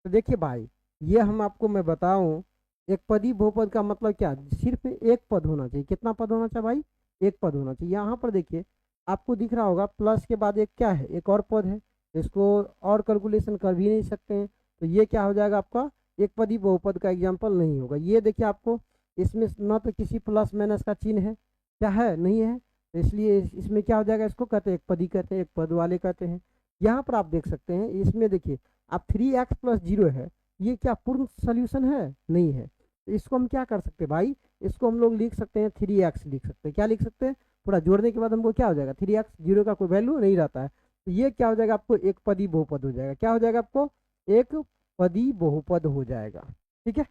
[SPEAKER 1] तो देखिए भाई ये हम आपको मैं बताऊं, एक पदी बहुपद का मतलब क्या, सिर्फ एक पद होना चाहिए। कितना पद होना चाहिए भाई, एक पद होना चाहिए। यहाँ पर देखिए आपको दिख रहा होगा प्लस के बाद एक क्या है, एक और पद है, इसको और कैलकुलेशन कर भी नहीं सकते हैं, तो ये क्या हो जाएगा आपका एक पदी बहुपद का एग्जाम्पल नहीं होगा। ये देखिए आपको इसमें न तो किसी प्लस माइनस का चिन्ह है, क्या है, नहीं है, तो इसलिए इसमें क्या हो जाएगा, इसको कहते हैं एक पदी कहते हैं, एक पद वाले कहते हैं। यहाँ पर आप देख सकते हैं इसमें देखिए आप 3x+0 है, ये क्या पूर्ण सोल्यूशन है, नहीं है, तो इसको हम क्या कर सकते हैं भाई, इसको हम लोग लिख सकते हैं 3x लिख सकते हैं। क्या लिख सकते हैं, पूरा जोड़ने के बाद हमको क्या हो जाएगा 3x, 0 का कोई वैल्यू नहीं रहता है, तो ये क्या हो जाएगा आपको एक पदी बहुपद हो जाएगा। क्या हो जाएगा आपको एक पदी बहुपद हो जाएगा। ठीक है,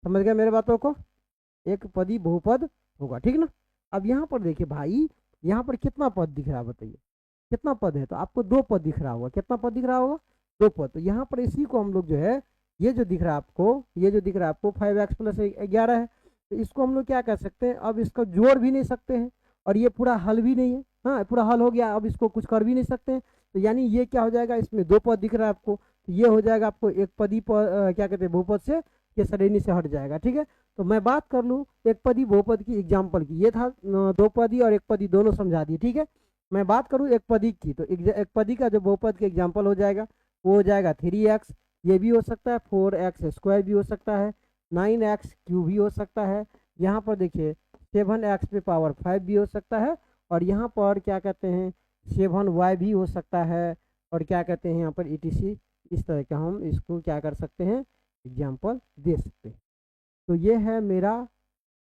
[SPEAKER 1] समझ गए मेरे बातों को, एक पदी बहुपद होगा, ठीक ना। अब यहाँ पर देखिए भाई, यहाँ पर कितना पद दिख रहा है बताइए, कितना पद है, तो आपको दो पद दिख रहा होगा, कितना पद दिख रहा होगा, दो पद। तो यहाँ पर इसी को हम लोग जो है, ये जो दिख रहा है आपको, ये जो दिख रहा है आपको 5x+11 है, तो इसको हम लोग क्या कर सकते हैं, अब इसको जोड़ भी नहीं सकते हैं, और ये पूरा हल भी नहीं है, हाँ पूरा हल हो गया, अब इसको कुछ कर भी नहीं सकते हैं, तो यानी ये क्या हो जाएगा, इसमें दो पद दिख रहा है आपको, तो ये हो जाएगा आपको एक पदी क्या कहते हैं बहुपद से, ये श्रेणी से हट जाएगा। ठीक है, तो मैं बात कर लूँ एक पदी बहुपद की एग्जाम्पल की, ये था दो पदी और एक पदी दोनों समझा दिए। ठीक है, मैं बात करूँ एक पदी की, तो एक पदी का जो बहुपद का एग्जाम्पल हो जाएगा वो हो जाएगा 3x, ये भी हो सकता है, 4x² भी हो सकता है, 9x³ भी हो सकता है, यहाँ पर देखिए 7x⁵ भी हो सकता है, और यहाँ पर क्या कहते हैं 7y भी हो सकता है, और क्या कहते हैं यहाँ पर etc, इस तरह का हम इसको क्या कर सकते हैं एग्जाम्पल दे सकते हैं। तो ये है मेरा,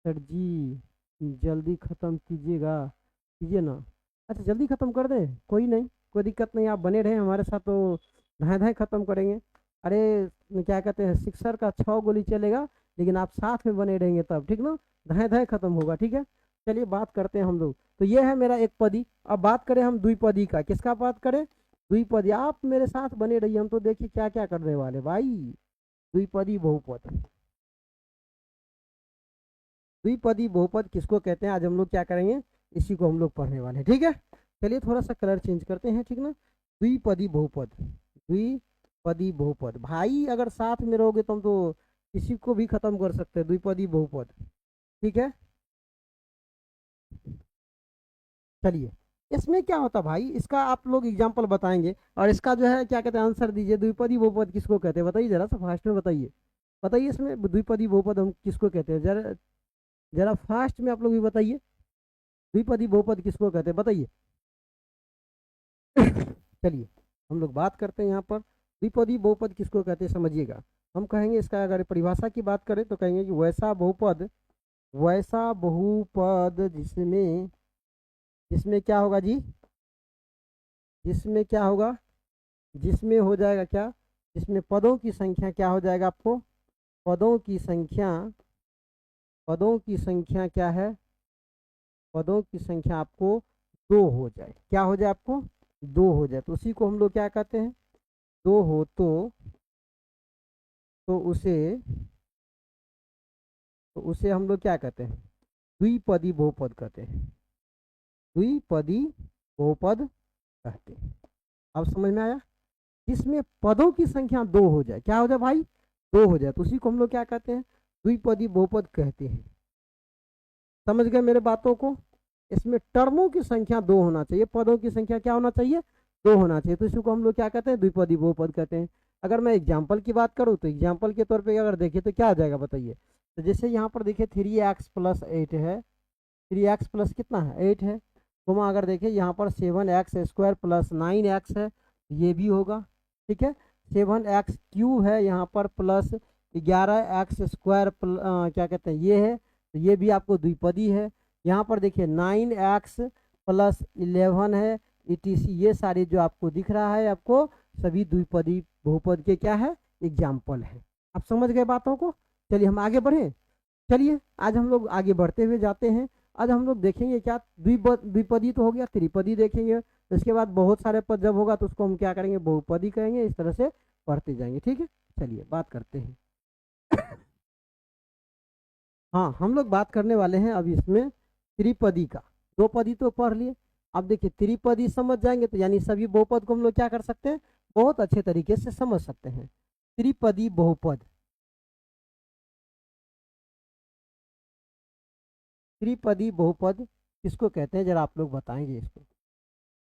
[SPEAKER 1] सर जी जल्दी ख़त्म कीजिएगा, कीजिए ना, अच्छा जल्दी ख़त्म कर दें, कोई नहीं, कोई दिक्कत नहीं, आप बने रहें हमारे साथ तो धाए धाए ख़त्म करेंगे। अरे क्या कहते हैं सिक्सर का 6 गोली चलेगा, लेकिन आप साथ में बने रहेंगे तब, ठीक ना, धाए धाए ख़त्म होगा। ठीक है, चलिए बात करते हैं हम लोग, तो ये है मेरा एक पदी। अब बात करें हम द्विपदी का, किसका बात करें, द्विपदी, आप मेरे साथ बने रहिए, हम तो देखिए क्या क्या करने वाले भाई, द्विपदी बहुपद। द्विपदी बहुपद किसको कहते हैं, आज हम लोग क्या करेंगे, इसी को हम लोग पढ़ने वाले हैं। ठीक है, चलिए थोड़ा सा कलर चेंज करते हैं, ठीक ना। द्विपदी बहुपद, द्विपदी बहुपद भाई, अगर साथ में रहोगे तुम तो किसी को भी खत्म कर सकते हैं, द्विपदी बहुपद। ठीक है, चलिए इसमें क्या होता भाई, इसका आप लोग एग्जाम्पल बताएंगे, और इसका जो है क्या कहते हैं आंसर दीजिए, द्विपदी बहुपद किसको कहते हैं बताइए, जरा सा फास्ट में बताइए, बताइए इसमें द्विपदी बहुपद हम किसको कहते हैं, जरा जरा फास्ट में आप लोग भी बताइए, द्विपदी बहुपद किसको कहते हैं बताइए। चलिए हम लोग बात करते हैं यहाँ पर द्विपदी बहुपद किसको कहते हैं समझिएगा। हम कहेंगे इसका अगर परिभाषा की बात करें तो कहेंगे कि वैसा बहुपद, वैसा बहुपद जिसमें, जिसमें क्या होगा जी, जिसमें क्या होगा, जिसमें हो जाएगा क्या, जिसमें पदों की संख्या क्या हो जाएगा आपको, पदों की संख्या, पदों की संख्या क्या है, पदों की संख्या आपको दो हो जाए, क्या हो जाए आपको दो हो जाए, तो उसी को हम लोग क्या कहते हैं, दो हो तो उसे हम लोग क्या कहते हैं, द्विपदी बहुपद कहते हैं, द्विपदी बहुपद कहते हैं। अब समझ में आया, जिसमें पदों की संख्या दो हो जाए, क्या हो जाए भाई, दो हो जाए, तो उसी को हम लोग क्या कहते हैं द्विपदी बहुपद कहते हैं। समझ गए मेरे बातों को, इसमें टर्मों की संख्या दो होना चाहिए, पदों की संख्या क्या होना चाहिए, दो होना चाहिए, तो इसी को हम लोग क्या कहते हैं द्विपदी बहुपद कहते हैं। अगर मैं एग्जाम्पल की बात करूँ तो एग्जाम्पल के तौर पे अगर देखिए तो क्या आ जाएगा बताइए, तो जैसे यहाँ पर देखिए 3x+8 है, 3x+ कितना है 8 है, गुमा अगर देखिए यहाँ पर 7x² + 9x है, ये भी होगा। ठीक है, 7x³ है यहाँ पर प्लस 11x² क्या कहते हैं ये है, तो ये भी आपको द्विपदी है। यहाँ पर देखिए 9x+11 है etc, ये सारे जो आपको दिख रहा है आपको सभी द्विपदी बहुपद के क्या है एग्जाम्पल है। आप समझ गए बातों को, चलिए हम आगे बढ़ें। चलिए आज हम लोग आगे बढ़ते हुए जाते हैं, आज हम लोग देखेंगे क्या द्विपदी तो हो गया, त्रिपदी देखेंगे, इसके बाद बहुत सारे पद जब होगा तो उसको हम क्या करेंगे बहुपदी कहेंगे, इस तरह से पढ़ते जाएंगे। ठीक है, चलिए बात करते हैं। हाँ हम लोग बात करने वाले हैं अब इसमें त्रिपदी का, दो पदी तो पढ़ लिए, अब देखिए त्रिपदी समझ जाएंगे तो यानी सभी बहुपद को हम लोग क्या कर सकते हैं बहुत अच्छे तरीके से समझ सकते हैं। त्रिपदी बहुपद, त्रिपदी बहुपद किसको कहते हैं, जरा आप लोग बताएंगे इसको,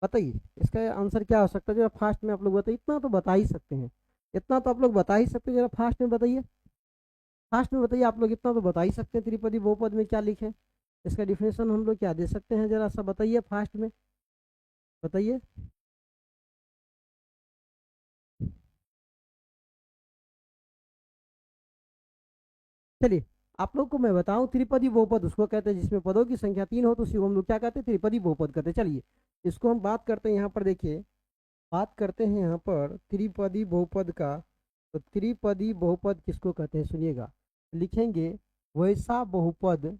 [SPEAKER 1] बताइए इसका आंसर क्या हो सकता है, जरा फास्ट में आप लोग बताइए, इतना तो बता ही सकते हैं, इतना तो आप लोग बता ही सकते हैं, जरा फास्ट में बताइए, फास्ट में बताइए, आप लोग इतना तो बता ही सकते हैं, त्रिपदी बहुपद में क्या लिखे, इसका डिफिनेशन हम लोग क्या दे सकते हैं, जरा सा बताइए फास्ट में, बताइए। चलिए आप लोग को मैं बताऊं, त्रिपदी बहुपद उसको कहते हैं जिसमें पदों की संख्या 3 हो, तो उसी को हम लोग क्या कहते हैं, त्रिपदी बहुपद कहते हैं। चलिए इसको हम बात करते हैं, यहाँ पर देखिए, बात करते हैं यहाँ पर त्रिपदी बहुपद का। तो त्रिपदी बहुपद किसको कहते हैं, सुनिएगा, लिखेंगे वैसा बहुपद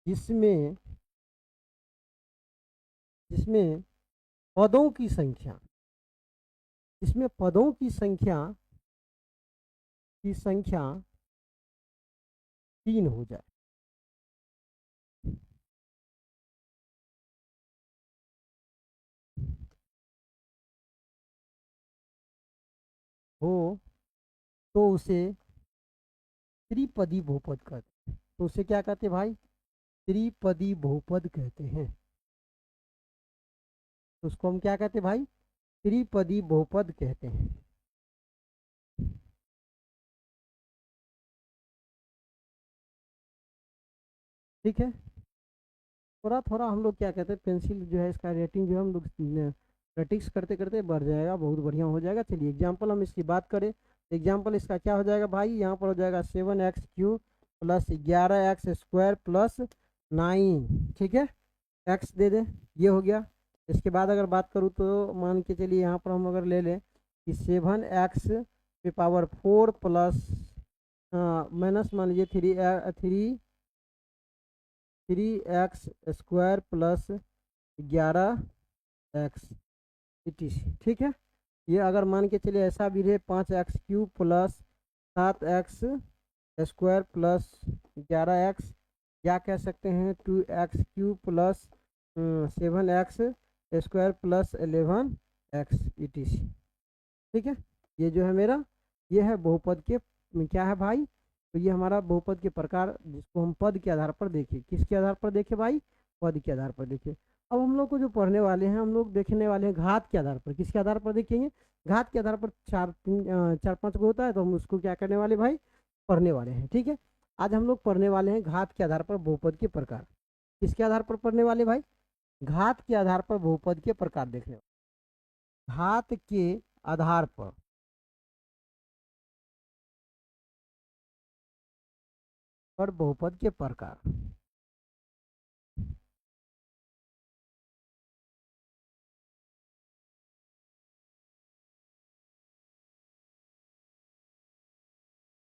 [SPEAKER 1] जिसमें जिसमें पदों की संख्या, इसमें पदों की संख्या 3 हो जाए। हो तो उसे त्रिपदी बहुपद कहते हैं, तो उसे क्या कहते हैं भाई, त्रिपदी बहुपद कहते हैं। तो उसको हम क्या कहते हैं भाई, त्रिपदी बहुपद कहते हैं। ठीक है, थोड़ा थोड़ा हम लोग क्या कहते हैं, पेंसिल जो है इसका रेटिंग जो है हम लोग प्रैक्टिस करते करते बढ़ जाएगा, बहुत बढ़िया हो जाएगा। चलिए एग्जाम्पल हम इसकी बात करें, एग्जाम्पल इसका क्या हो जाएगा भाई, यहाँ पर हो जाएगा 7x³ प्लस 11x² प्लस 9। ठीक है, एक्स दे दे, ये हो गया। इसके बाद अगर बात करूँ तो मान के चलिए यहाँ पर हम अगर ले लें कि 7x⁴ प्लस माइनस मान लीजिए 3x² प्लस 11x। ठीक है, ये अगर मान के चलिए ऐसा भी रहे 5x³ plus 7x² plus 11x, क्या कह सकते हैं 2x³ plus 7x² plus 11x। ठीक है, ये जो है मेरा, ये है बहुपद के क्या है भाई, तो ये हमारा बहुपद के प्रकार, जिसको हम पद के आधार पर देखें, किसके आधार पर देखें भाई, पद के आधार पर देखें। अब हम लोग को जो पढ़ने वाले हैं, हम लोग देखने वाले हैं घात के आधार पर, किसके आधार पर देखेंगे, घात के आधार पर 4 5 को होता है, तो हम उसको क्या करने वाले भाई, पढ़ने वाले हैं। ठीक है, आज हम लोग पढ़ने वाले हैं घात के आधार पर बहुपद के प्रकार, किसके आधार पर पढ़ने वाले भाई, घात के आधार पर बहुपद के प्रकार देखने वाले, घात के आधार पर बहुपद के प्रकार।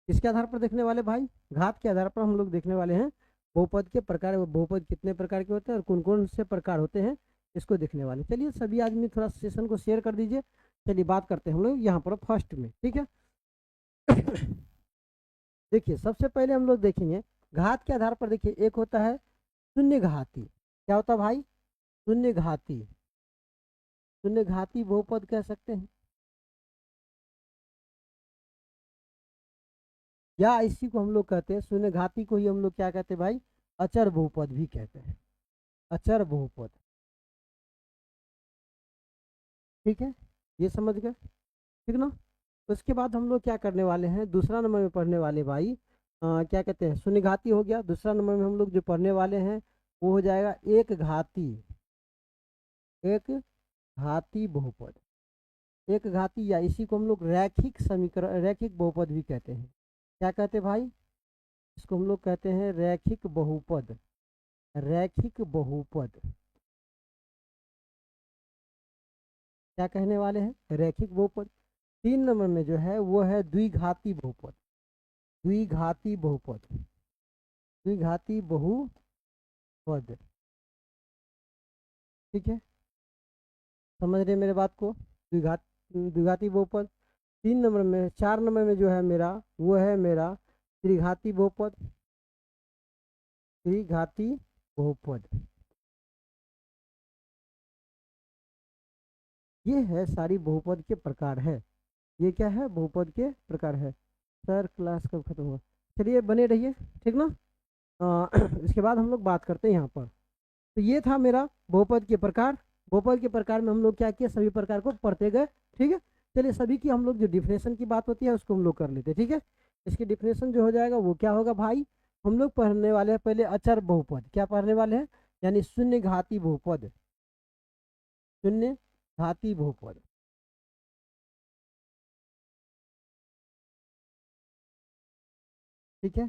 [SPEAKER 1] किसके आधार पर देखने वाले भाई, घात के आधार पर हम लोग देखने वाले हैं बहुपद के प्रकार, बहुपद कितने प्रकार के होते हैं और कौन कौन से प्रकार होते हैं, इसको देखने वाले। चलिए सभी आदमी थोड़ा सेशन को शेयर कर दीजिए। चलिए बात करते हैं हम लोग यहाँ पर फर्स्ट में। ठीक है, देखिए सबसे पहले हम लोग देखेंगे घात के आधार पर। देखिए एक होता है शून्य घाती, क्या होता है भाई, शून्य घाती, शून्य घाती बहुपद कह सकते हैं, या इसी को हम लोग कहते हैं, शून्य घाती को ही हम लोग क्या कहते हैं भाई, अचर बहुपद भी कहते हैं, अचर बहुपद। ठीक है, ये समझ गए, ठीक ना। उसके बाद हम लोग क्या करने वाले हैं, दूसरा नंबर में पढ़ने वाले भाई, क्या कहते हैं, शून्य घाती हो गया। दूसरा नंबर में हम लोग जो पढ़ने वाले हैं वो हो जाएगा एक घाती, एक घाती बहुपद, एक घाती, या इसी को हम लोग रैखिक समीकरण, रैखिक बहुपद भी कहते हैं। क्या कहते हैं भाई, इसको हम लोग कहते हैं रैखिक बहुपद, रैखिक बहुपद। क्या कहने वाले हैं, रैखिक बहुपद। 3 नंबर में जो है वो है द्विघाती बहुपद, द्विघाती बहुपद, द्विघाती बहुपद। ठीक है, समझ रहे मेरे बात को, द्विघाती बहुपद। 3 नंबर में, 4 नंबर में जो है मेरा वो है मेरा त्रिघाती बहुपद, त्रिघाती बहुपद। ये है सारी बहुपद के प्रकार है, ये क्या है, बहुपद के प्रकार है। सर क्लास कब खत्म हुआ, चलिए बने रहिए, ठीक ना। इसके बाद हम लोग बात करते हैं यहाँ पर। तो ये था मेरा बहुपद के प्रकार। बहुपद के प्रकार में हम लोग क्या किया, सभी प्रकार को पढ़ते गए, ठीक है। चलिए सभी की हम लोग जो डिफिनेशन की बात होती है उसको हम लोग कर लेते हैं, ठीक है। इसकी डिफिनेशन जो हो जाएगा वो क्या होगा भाई, हम लोग पढ़ने वाले हैं पहले अचर बहुपद। क्या पढ़ने वाले हैं, यानी शून्य घाती बहुपद, शून्य घाती बहुपद। ठीक है,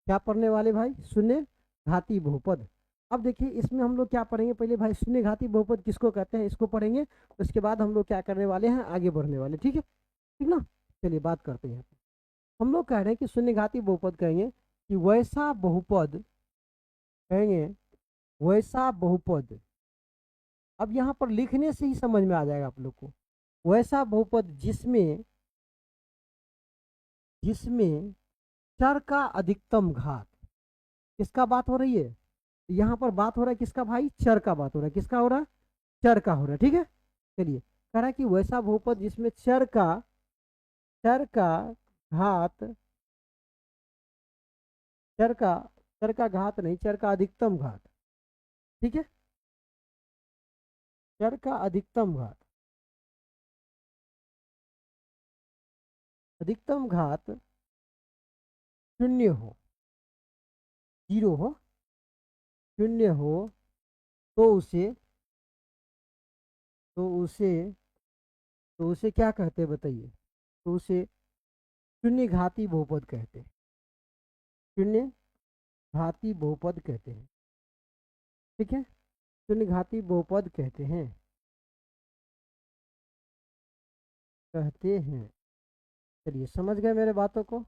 [SPEAKER 1] क्या पढ़ने वाले भाई, शून्य घाती बहुपद। अब देखिए इसमें हम लोग क्या पढ़ेंगे, पहले भाई शून्य घाती बहुपद किसको कहते हैं इसको पढ़ेंगे, उसके बाद हम लोग क्या करने वाले हैं, आगे बढ़ने वाले, ठीक है, ठीक ना। चलिए बात करते हैं। हम लोग कह रहे हैं कि शून्य घाती बहुपद कहेंगे कि वैसा बहुपद, कहेंगे वैसा बहुपद। अब यहाँ पर लिखने से ही समझ में आ जाएगा आप लोग को, वैसा बहुपद जिसमें, जिसमें चर का अधिकतम घात। किसका बात हो रही है, यहाँ पर बात हो रहा है किसका भाई, चर का बात हो रहा है, किसका हो रहा है, चर का हो रहा है, ठीक है। चलिए कह रहा है कि वैसा बहुपद जिसमें चर का, चर का घात, चर का, चर का घात नहीं, चर का अधिकतम घात, ठीक है, चर का अधिकतम घात, अधिकतम घात शून्य हो, जीरो हो, शून्य हो, तो उसे, तो उसे, तो उसे क्या कहते हैं बताइए, तो उसे शून्य घाती बहुपद कहते हैं, शून्य घाती बहुपद कहते हैं, ठीक है, शून्य घाती बहुपद कहते हैं, कहते हैं। चलिए समझ गए मेरे बातों को।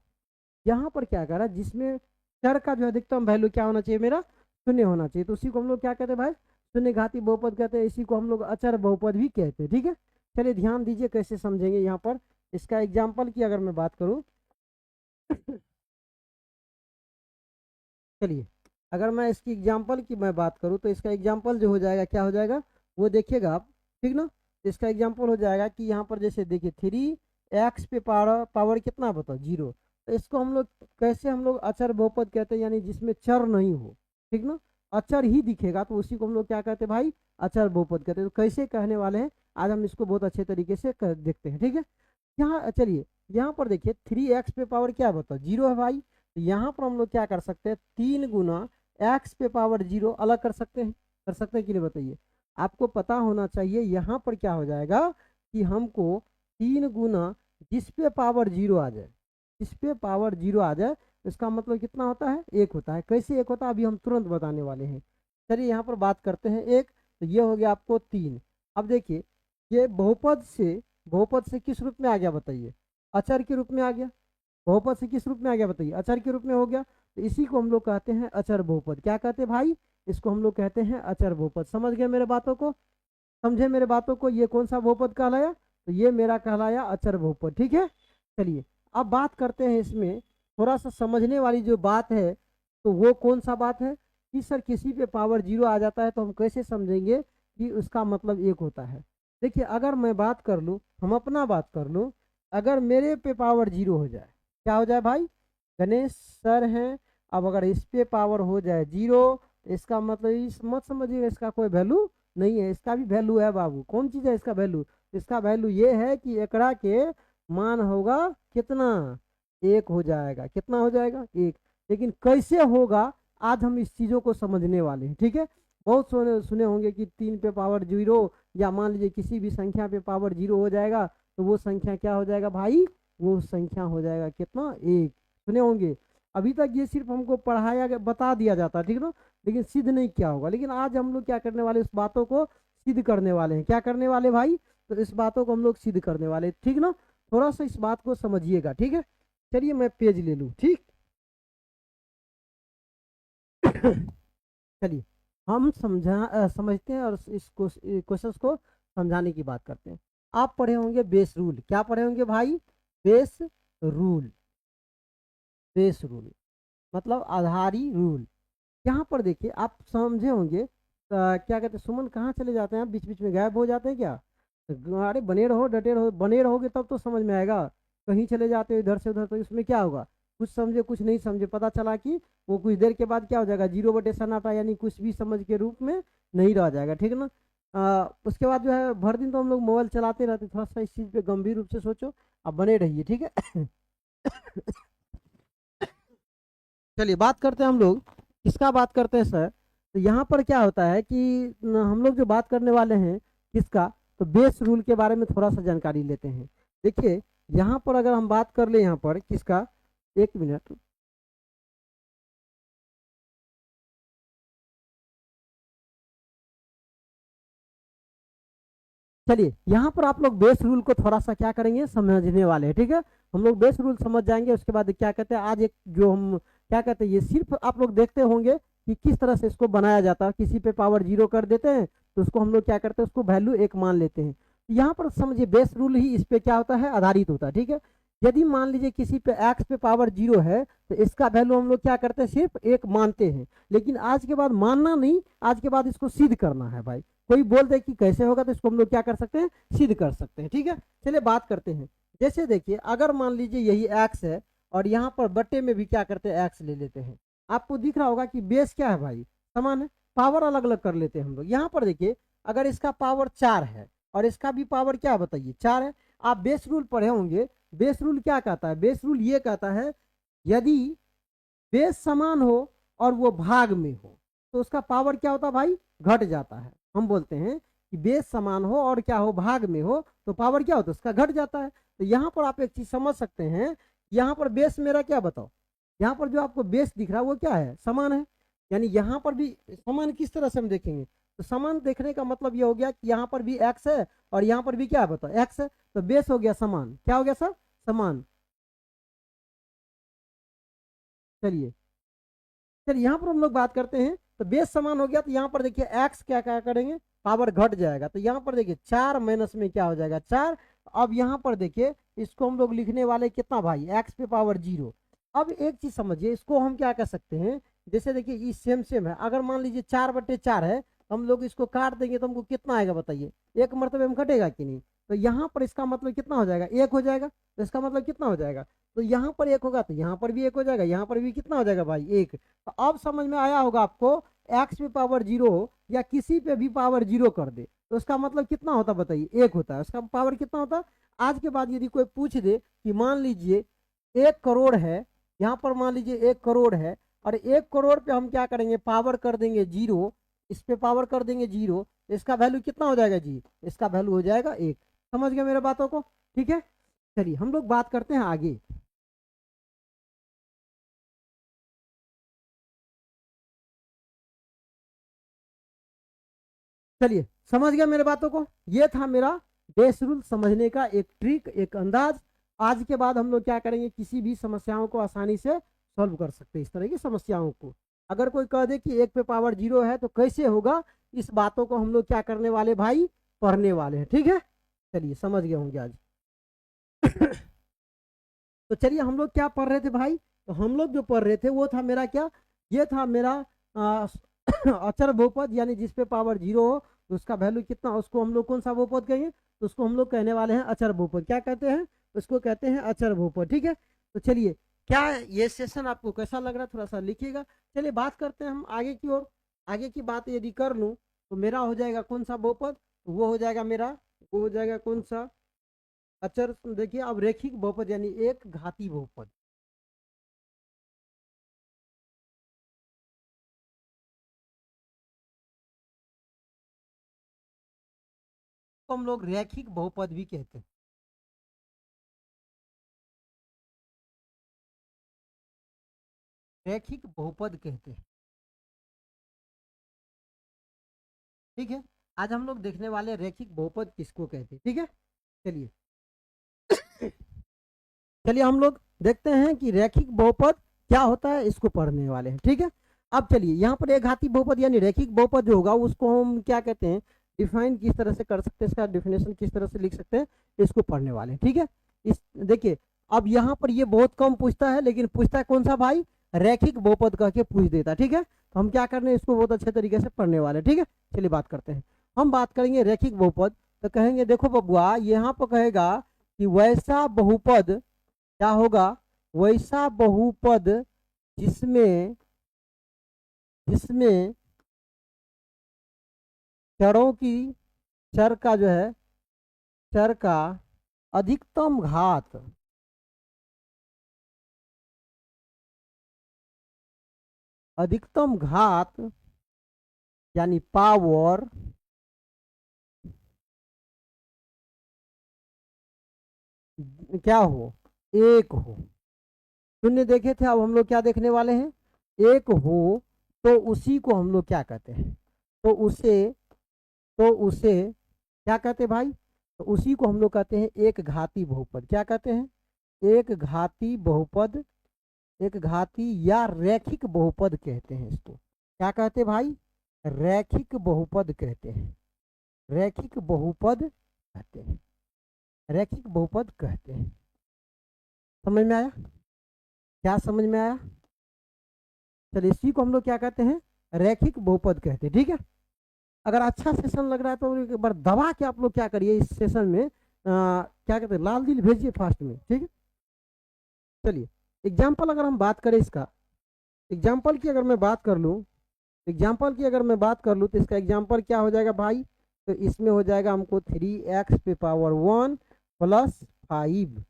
[SPEAKER 1] यहाँ पर क्या कर रहा है, जिसमें चर का जो अधिकतम वैल्यू क्या होना चाहिए मेरा, शून्य होना चाहिए, तो उसी को हम लोग क्या कहते हैं भाई, शून्य घाती बहुपद कहते हैं। इसी को हम लोग अचर बहुपद भी कहते हैं, ठीक है। चलिए ध्यान दीजिए कैसे समझेंगे यहाँ पर। इसका एग्जाम्पल की अगर मैं बात करूँ, चलिए अगर मैं इसकी एग्जाम्पल की मैं बात करूँ तो इसका एग्जाम्पल जो हो जाएगा क्या हो जाएगा वो देखिएगा आप, ठीक ना। इसका एग्जाम्पल हो जाएगा कि यहाँ पर जैसे देखिए 3x पे पावर कितना बताओ, जीरो। तो इसको हम लोग कैसे, हम लोग अचर बहुपद कहते हैं, यानी जिसमें चर नहीं हो, ठीक ना, अचर ही दिखेगा, तो उसी को हम लोग क्या कहते हैं भाई, अचर बहुपद कहते हैं। तो कैसे कहने वाले हैं आज हम इसको बहुत अच्छे तरीके से देखते हैं, ठीक है। यहाँ चलिए यहाँ पर देखिए 3x पे पावर क्या बताओ, जीरो है भाई। तो यहाँ पर हम लोग क्या कर सकते हैं, 3 गुना एक्स पे पावर जीरो अलग कर सकते हैं, कर सकते हैं कि नहीं बताइए। आपको पता होना चाहिए यहाँ पर क्या हो जाएगा कि हमको 3 गुना जिस पे पावर जीरो आ जाए, जिस पे पावर जीरो आ जाए, इसका मतलब कितना होता है, एक होता है। कैसे एक होता है अभी हम तुरंत बताने वाले हैं। चलिए यहाँ पर बात करते हैं एक, तो ये हो गया आपको 3। अब देखिए ये बहुपद से, बहुपद से किस रूप में आ गया बताइए, अचर के रूप में आ गया। बहुपद से किस रूप में आ गया बताइए, अचर के रूप में हो गया। तो इसी को हम लोग कहते हैं अचर बहुपद। क्या कहते हैं भाई, इसको हम लोग कहते हैं अचर बहुपद। समझ गए मेरे बातों को, समझे मेरे बातों को। ये कौन सा बहुपद कहलाया, तो ये मेरा कहलाया अचर बहुपद, ठीक है। चलिए अब बात करते हैं इसमें थोड़ा सा समझने वाली जो बात है, तो वो कौन सा बात है कि सर किसी पे पावर जीरो आ जाता है तो हम कैसे समझेंगे कि उसका मतलब एक होता है। देखिए अगर मैं बात कर लूँ, हम अपना बात कर लूँ, अगर मेरे पे पावर जीरो हो जाए, क्या हो जाए भाई, गणेश सर हैं, अब अगर इस पे पावर हो जाए जीरो, इसका मतलब इस मत समझिएगा इसका कोई वैल्यू नहीं है। इसका भी वैल्यू है बाबू। कौन चीज़ है इसका वैल्यू, इसका वैल्यू ये है कि एकड़ा के मान होगा कितना, एक हो जाएगा। कितना हो जाएगा, एक। लेकिन कैसे होगा आज हम इस चीज़ों को समझने वाले हैं, ठीक है। बहुत सुने सुने होंगे कि 3 पे पावर जीरो, या मान लीजिए किसी भी संख्या पे पावर जीरो हो जाएगा तो वो संख्या क्या हो जाएगा भाई, वो संख्या हो जाएगा कितना, एक। सुने होंगे। अभी तक ये सिर्फ हमको पढ़ाया गया, बता दिया जाता है, ठीक ना, लेकिन सिद्ध नहीं क्या होगा। लेकिन आज हम लोग क्या करने वाले, इस बातों को सिद्ध करने वाले हैं। क्या करने वाले भाई, तो इस बातों को हम लोग सिद्ध करने वाले, ठीक ना। थोड़ा सा इस बात को समझिएगा, ठीक है। चलिए मैं पेज ले लूँ, ठीक। चलिए हम समझते हैं और इस क्वेश्चन को समझाने की बात करते हैं। आप पढ़े होंगे बेस रूल। क्या पढ़े होंगे भाई, बेस रूल। बेस रूल मतलब आधारी रूल। यहाँ पर देखिए आप समझे होंगे, क्या कहते हैं, सुमन कहाँ चले जाते हैं आप, बीच बीच में गायब हो जाते हैं क्या। अरे बने रहो, डटे रहो, बने रहोगे तब तो समझ में आएगा। कहीं चले जाते हो इधर से उधर तो इसमें क्या होगा, कुछ समझे कुछ नहीं समझे, पता चला कि वो कुछ देर के बाद क्या हो जाएगा, 0/सन्नाटा, यानी कुछ भी समझ के रूप में नहीं रह जाएगा, ठीक है ना। उसके बाद जो है भर दिन तो हम लोग मोबाइल चलाते रहते, थोड़ा सा इस चीज़ पे गंभीर रूप से सोचो, अब बने रहिए, ठीक है। चलिए बात करते हैं हम लोग, किसका बात करते हैं सर। तो यहाँ पर क्या होता है कि हम लोग जो बात करने वाले हैं किसका, तो बेस रूल के बारे में थोड़ा सा जानकारी लेते हैं। देखिए यहाँ पर अगर हम बात कर ले, यहाँ पर किसका, एक मिनट, चलिए यहाँ पर आप लोग बेस रूल को थोड़ा सा क्या करेंगे, समझने वाले हैं, ठीक है। हम लोग बेस रूल समझ जाएंगे, उसके बाद क्या कहते हैं, आज एक जो हम क्या कहते हैं, ये सिर्फ आप लोग देखते होंगे कि किस तरह से इसको बनाया जाता है। किसी पे पावर 0 कर देते हैं तो उसको हम लोग क्या करते हैं, उसको वैल्यू 1 मान लेते हैं। तो यहाँ पर समझिए बेस रूल ही इस पे क्या होता है, आधारित होता है, ठीक है। यदि मान लीजिए किसी पे एक्स पे पावर 0 है तो इसका वैल्यू हम लोग क्या करते हैं, सिर्फ 1 मानते हैं। लेकिन आज के बाद मानना नहीं, आज के बाद इसको सिद्ध करना है भाई। कोई बोल दे कि कैसे होगा तो इसको हम लोग क्या कर सकते हैं, सिद्ध कर सकते हैं, ठीक है। चलिए बात करते हैं। जैसे देखिए अगर मान लीजिए यही एक्स है और यहाँ पर बट्टे में भी क्या करते हैं, एक्स ले लेते हैं। आपको दिख रहा होगा कि बेस क्या है भाई, समान है, पावर अलग अलग कर लेते हैं हम लोग। यहाँ पर देखिए अगर इसका पावर 4 है और इसका भी पावर क्या बताइए, 4 है। आप बेस रूल पढ़े होंगे, बेस रूल क्या कहता है, बेस रूल ये कहता है यदि बेस समान हो और वो भाग में हो तो उसका पावर क्या होता है भाई, घट जाता है। हम बोलते हैं कि बेस समान हो और क्या हो, भाग में हो, तो पावर क्या होता है, उसका घट जाता है। तो यहाँ पर आप एक चीज समझ सकते हैं, यहाँ पर बेस मेरा क्या बताओ, यहाँ पर जो आपको बेस दिख रहा है वो क्या है, समान है। यानी यहाँ पर भी समान किस तरह से हम देखेंगे, तो समान देखने का मतलब ये हो गया कि यहाँ पर भी एक्स है और यहाँ पर भी क्या है बताओ, एक्स है। तो बेस हो गया समान, क्या हो गया सर, समान। चलिए चलिए यहाँ पर हम लोग बात करते हैं। तो बेस समान हो गया तो यहाँ पर देखिए एक्स क्या क्या करेंगे, पावर घट जाएगा। तो यहाँ पर देखिए 4 माइनस में क्या हो जाएगा, 4। अब यहाँ पर देखिए इसको हम लोग लिखने वाले कितना भाई, एक्स पे पावर 0। अब एक चीज समझिए, इसको हम क्या कर सकते हैं, जैसे देखिए ये सेम सेम है। अगर मान लीजिए 4/4 है, हम लोग इसको काट देंगे तो हमको कितना आएगा बताइए, एक मरतबे में घटेगा कि नहीं। तो यहाँ पर इसका मतलब कितना हो जाएगा, 1 हो जाएगा। तो इसका मतलब कितना हो जाएगा, तो यहाँ पर 1 होगा तो यहाँ पर भी 1 हो जाएगा, यहाँ पर भी कितना हो जाएगा भाई, 1। तो अब समझ में आया होगा आपको, एक्स पे पावर 0 या किसी पे भी पावर 0 कर दे तो उसका मतलब कितना होता बताइए, 1 होता है। उसका पावर कितना होता है। आज के बाद यदि कोई पूछ दे कि मान लीजिए 1 करोड़ है, यहाँ पर मान लीजिए 1 करोड़ है और 1 करोड़ पे हम क्या करेंगे, पावर कर देंगे 0, इस पे पावर कर देंगे 0, इसका वैल्यू कितना हो जाएगा जी, इसका वैल्यू हो जाएगा 1। समझ गए मेरे बातों को, ठीक है। चलिए हम लोग बात करते हैं आगे। चलिए समझ गया मेरे बातों को, ये था मेरा बेस रूल समझने का एक ट्रिक, एक अंदाज। आज के बाद हम लोग क्या करेंगे, किसी भी समस्याओं को आसानी से सॉल्व कर सकते हैं। इस तरह की समस्याओं को अगर कोई कह दे कि 1 पे पावर 0 है तो कैसे होगा, इस बातों को हम लोग क्या करने वाले भाई, पढ़ने वाले हैं, ठीक है। चलिए समझ गए होंगे आज। तो चलिए हम लोग क्या पढ़ रहे थे भाई, तो हम लोग जो पढ़ रहे थे वो था मेरा क्या, ये था मेरा अचर बहुपद, यानी जिसपे पावर 0 हो तो उसका वैल्यू कितना, उसको हम लोग कौन सा बहुपद कहेंगे, तो उसको हम लोग कहने वाले हैं अचर बहुपद। क्या कहते हैं, उसको कहते हैं अचर बहुपद, ठीक है। तो चलिए क्या ये सेशन आपको कैसा लग रहा है, थोड़ा सा लिखिएगा। चलिए बात करते हैं हम आगे की ओर। आगे की बात यदि कर लूँ तो मेरा हो जाएगा कौन सा बहुपद, वो हो जाएगा मेरा, वो हो जाएगा कौन सा, अचर। देखिए अब रेखिक बहुपद यानी एक घाती बहुपद, तो हम लोग रैखिक बहुपद भी कहते हैं, रैखिक बहुपद कहते हैं, ठीक है। आज हम लोग देखने वाले रैखिक बहुपद किसको कहते हैं, ठीक है। चलिए चलिए हम लोग देखते हैं कि रैखिक बहुपद क्या होता है, इसको पढ़ने वाले हैं, ठीक है। अब चलिए यहाँ पर एक घाती बहुपद यानी रैखिक बहुपद जो होगा उसको हम क्या कहते हैं, डिफाइन किस तरह से कर सकते हैं, इसका डिफिनेशन किस तरह से लिख सकते हैं, इसको पढ़ने वाले हैं, ठीक है। इस देखिए अब यहाँ पर ये बहुत कम पूछता है, लेकिन पूछता है कौन सा भाई, रैखिक बहुपद कह के पूछ देता है, ठीक है। तो हम क्या कर रहे हैं, इसको बहुत अच्छे तरीके से पढ़ने वाले हैं, ठीक है। चलिए बात करते हैं, हम बात करेंगे रैखिक बहुपद। तो कहेंगे देखो बबुआ, यहाँ पर कहेगा कि वैसा बहुपद क्या होगा, वैसा बहुपद जिसमें जिसमें चरों की चर का जो है चर का अधिकतम घात यानी पावर क्या हो, एक हो। शून्य देखे थे, अब हम लोग क्या देखने वाले हैं, एक हो। तो उसी को हम लोग क्या कहते हैं, तो उसे क्या कहते हैं भाई, तो उसी को हम लोग कहते हैं एक घाती बहुपद। क्या कहते हैं, एक घाती बहुपद, एक घाती या रैखिक बहुपद कहते हैं इसको। क्या कहते हैं भाई, रैखिक बहुपद कहते हैं, रैखिक बहुपद कहते हैं, रैखिक बहुपद कहते हैं। समझ में आया, क्या समझ में आया। चलिए इसी को हम लोग क्या कहते हैं, रैखिक बहुपद कहते हैं। ठीक है, अगर अच्छा सेशन लग रहा है तो एक बार दबा के आप लोग क्या करिए, इस सेशन में क्या कहते हैं, लाल दिल भेजिए फास्ट में। ठीक है, चलिए एग्जाम्पल अगर हम बात करें इसका, एग्जाम्पल की अगर मैं बात कर लूँ, एग्जाम्पल की अगर मैं बात कर लूँ तो इसका एग्जाम्पल क्या हो जाएगा भाई, तो इसमें हो जाएगा हमको 3x पे पावर 1 प्लस 5।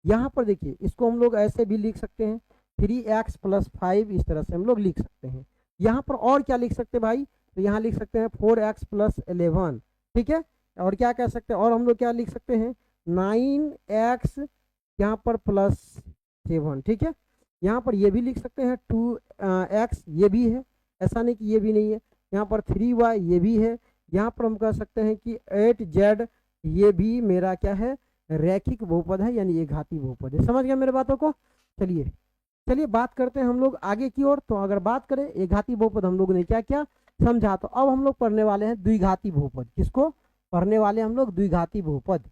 [SPEAKER 1] यहाँ पर देखिए इसको हम लोग ऐसे भी लिख सकते हैं, 3x प्लस 5, इस तरह से हम लोग लिख सकते हैं। यहाँ पर और क्या लिख सकते हैं भाई, तो यहाँ लिख सकते हैं 4x प्लस 11। ठीक है, और क्या कह सकते हैं, और हम लोग क्या लिख सकते हैं, 9x यहाँ पर प्लस 7। ठीक है, यहाँ पर ये भी लिख सकते हैं 2x, ये भी है, ऐसा नहीं कि ये भी नहीं है। यहाँ पर 3y ये भी है। यहाँ पर हम कह सकते हैं कि 8z ये भी मेरा क्या है, रैखिक बहुपद है, यानी एक घाती बहुपद है। समझ गया मेरे बातों को। चलिए चलिए बात करते हैं हम लोग आगे की ओर। तो अगर बात करें एक घाती बहुपद, हम लोग ने क्या क्या समझा, तो अब हम लोग पढ़ने वाले हैं द्विघाती बहुपद। किसको पढ़ने वाले हम लोग, द्विघाती बहुपद।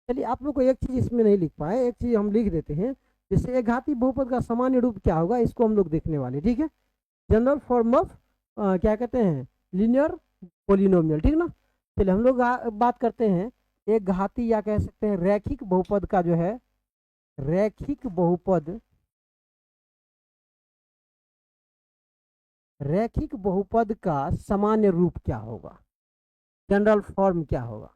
[SPEAKER 1] चलिए आप लोग को एक चीज इसमें नहीं लिख पाए, एक चीज हम लिख देते हैं। जैसे एक घाती बहुपद का सामान्य रूप क्या होगा, इसको हम लोग देखने वाले। ठीक है, जनरल फॉर्म ऑफ क्या कहते हैं, लीनियर पोलिनोमियल। ठीक ना, चलिए हम लोग बात करते हैं एक घाती या कह सकते हैं रैखिक बहुपद का जो है, रैखिक बहुपद, रैखिक बहुपद का सामान्य रूप क्या होगा, जनरल फॉर्म क्या होगा।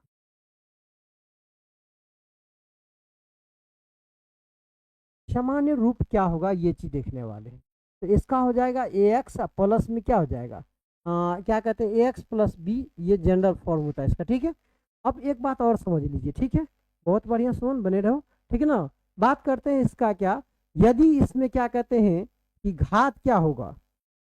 [SPEAKER 1] सामान्य रूप क्या होगा, ये चीज देखने वाले हैं। तो इसका हो जाएगा ए एक्स प्लस में क्या हो जाएगा, क्या कहते हैं, ए एक्स प्लस बी, ये जनरल फॉर्म होता है इसका। ठीक है, अब एक बात और समझ लीजिए। ठीक है, बहुत बढ़िया, सुन बने रहो। ठीक है ना, बात करते हैं इसका क्या, यदि इसमें क्या कहते हैं कि घात क्या होगा,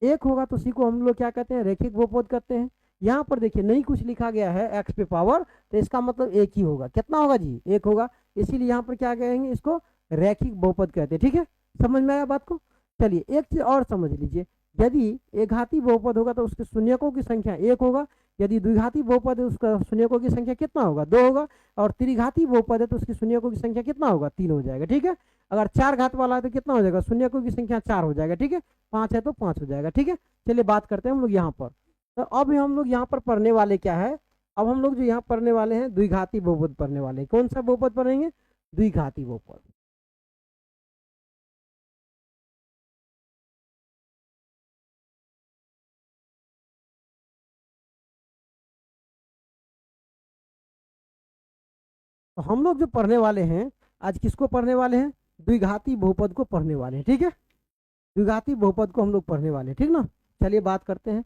[SPEAKER 1] एक होगा, तो उसी को हम लोग क्या कहते हैं, रैखिक बहुपद कहते हैं। यहाँ पर देखिए नहीं कुछ लिखा गया है एक्स पे पावर, तो इसका मतलब एक ही होगा। कितना होगा जी, एक होगा, इसीलिए यहाँ पर क्या कहेंगे, इसको रैखिक बहुपद कहते हैं। ठीक है, समझ में आया बात को। चलिए एक चीज और समझ लीजिए, यदि एक घाती बहुपद होगा तो उसके शून्यकों की संख्या एक होगा। यदि द्विघाती बहुपद है उसका शून्यकों की संख्या कितना होगा, दो होगा। और त्रिघाती बहुपद है तो उसकी शून्यकों की संख्या कितना होगा, तीन हो जाएगा। ठीक है, अगर चार घात वाला है तो कितना हो जाएगा, शून्यकों की संख्या चार हो जाएगा। ठीक है, पांच है तो पांच हो जाएगा। ठीक है, चलिए बात करते हैं हम लोग यहाँ पर। तो अब हम लोग यहाँ पर पढ़ने वाले क्या है, अब हम लोग जो यहाँ पढ़ने वाले हैं द्विघाती बहुपद पढ़ने वाले हैं। कौन सा बहुपद पढ़ेंगे, द्विघाती बहुपद। तो हम लोग जो पढ़ने वाले हैं आज, किसको पढ़ने वाले हैं, द्विघाती बहुपद को पढ़ने वाले हैं। ठीक है, द्विघाती बहुपद को हम लोग पढ़ने वाले हैं। ठीक ना, चलिए बात करते हैं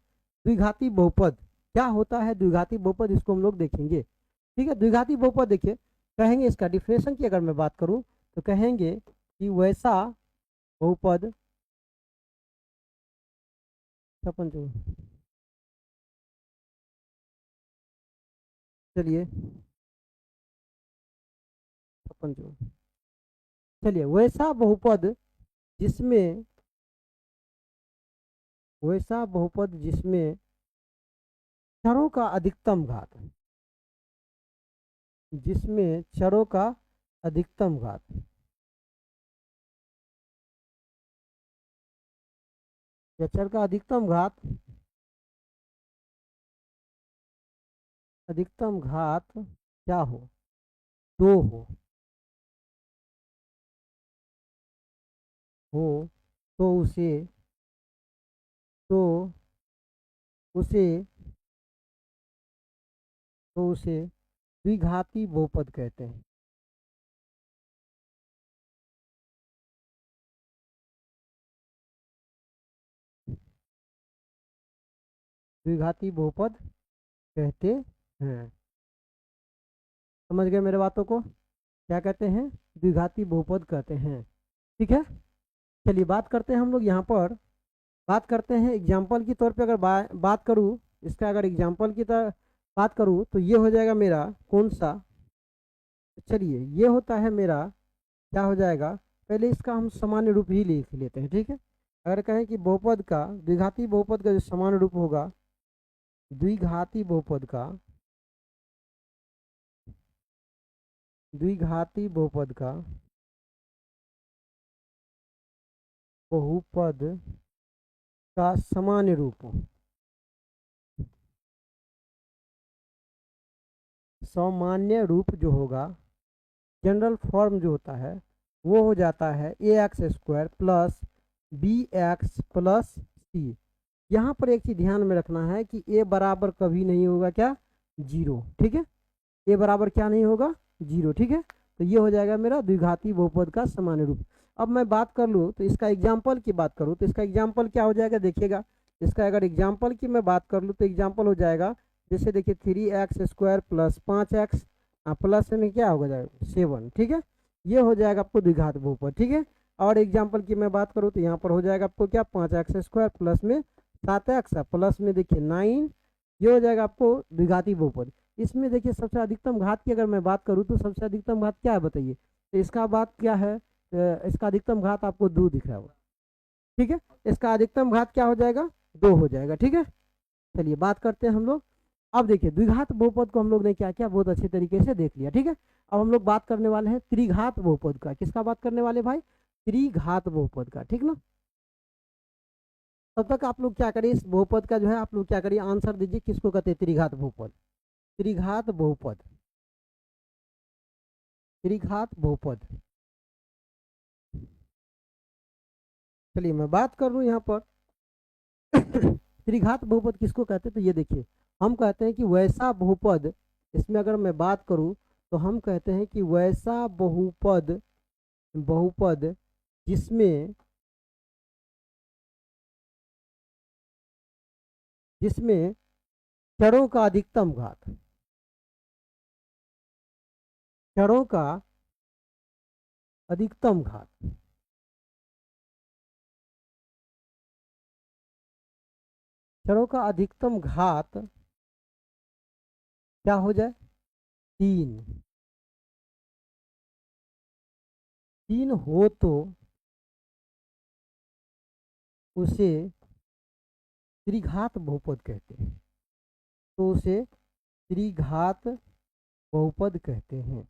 [SPEAKER 1] द्विघाती बहुपद क्या होता है, द्विघाती बहुपद इसको हम लोग देखेंगे। ठीक है, द्विघाती बहुपद देखिए, कहेंगे इसका डिफिनेशन की अगर मैं बात करूं तो कहेंगे कि वैसा बहुपद, छप्पन जो, चलिए छप्पन जो, चलिए वैसा बहुपद जिसमें, वैसा बहुपद जिसमें चरों का अधिकतम घात, जिसमें चरों का अधिकतम घात या चर का अधिकतम घात, अधिकतम घात क्या हो, दो हो। हो तो तो उसे द्विघाती बहुपद कहते हैं। द्विघाती बहुपद कहते हैं। समझ गए मेरे बातों को? क्या कहते हैं? द्विघाती बहुपद कहते हैं। ठीक है, चलिए बात करते हैं हम लोग यहाँ पर। बात करते हैं एग्जाम्पल के तौर पे, अगर बात करूँ इसका, अगर एग्जाम्पल की तरह बात करूँ तो ये हो जाएगा मेरा कौन सा। चलिए ये होता है मेरा, क्या हो जाएगा, पहले इसका हम सामान्य रूप ही लिख लेते हैं। ठीक है, अगर कहें कि बहुपद का, द्विघाती बहुपद का जो सामान्य रूप होगा, द्विघाती बहुपद का, द्विघाती बहुपद का बहुपद का सामान्य रूप, सामान्य रूप जो होगा, जनरल फॉर्म जो होता है वो हो जाता है A X square plus B X plus C. यहाँ पर एक चीज ध्यान में रखना है कि ए बराबर कभी नहीं होगा क्या, जीरो। ठीक है, ए बराबर क्या नहीं होगा, जीरो। ठीक है, तो ये हो जाएगा मेरा द्विघाती बहुपद का सामान्य रूप। अब मैं बात कर लूँ तो इसका एग्जाम्पल की बात करूँ तो इसका एग्जाम्पल क्या हो जाएगा, देखिएगा। इसका अगर एग्जाम्पल की मैं बात कर लूँ तो एग्जाम्पल हो जाएगा, जैसे देखिए 3x² प्लस 5x प्लस में क्या होगा जाएगा 7। ठीक है, ये हो जाएगा आपको द्विघात बहुपद। ठीक है, और एग्जाम्पल की मैं बात करूँ तो यहाँ पर हो जाएगा आपको क्या, 5x² प्लस में 7x प्लस में देखिए 9, ये हो जाएगा आपको द्विघाती बहुपद। इसमें देखिए सबसे अधिकतम घात की अगर मैं बात करूँ तो सबसे अधिकतम घात क्या है बताइए, तो इसका बात क्या है, इसका अधिकतम घात आपको 2 दिख रहा होगा। ठीक है, इसका अधिकतम घात क्या हो जाएगा, 2 हो जाएगा। ठीक है, चलिए बात करते हैं हम लोग। अब देखिए द्विघात बहुपद को हम लोग ने क्या किया, बहुत अच्छे तरीके से देख लिया। ठीक है, अब हम लोग बात करने वाले हैं त्रिघात बहुपद का। किसका बात करने वाले भाई, त्रिघात बहुपद का। ठीक ना, तब तक आप लोग क्या करिए, इस बहुपद का जो है आप लोग क्या करिए, आंसर दीजिए किसको कहते हैं त्रिघात बहुपद। त्रिघात बहुपद, त्रिघात बहुपद। चलिए मैं बात कर लूँ यहाँ पर त्रिघात बहुपद किसको कहते हैं, तो ये देखिए हम कहते हैं कि वैसा बहुपद, इसमें अगर मैं बात करूँ तो हम कहते हैं कि वैसा बहुपद, बहुपद जिसमें जिसमें चरों का अधिकतम घात, चरों का अधिकतम घात, चरों का अधिकतम घात क्या हो जाए, 3। 3 हो तो उसे त्रिघात बहुपद कहते हैं, तो उसे त्रिघात बहुपद कहते हैं।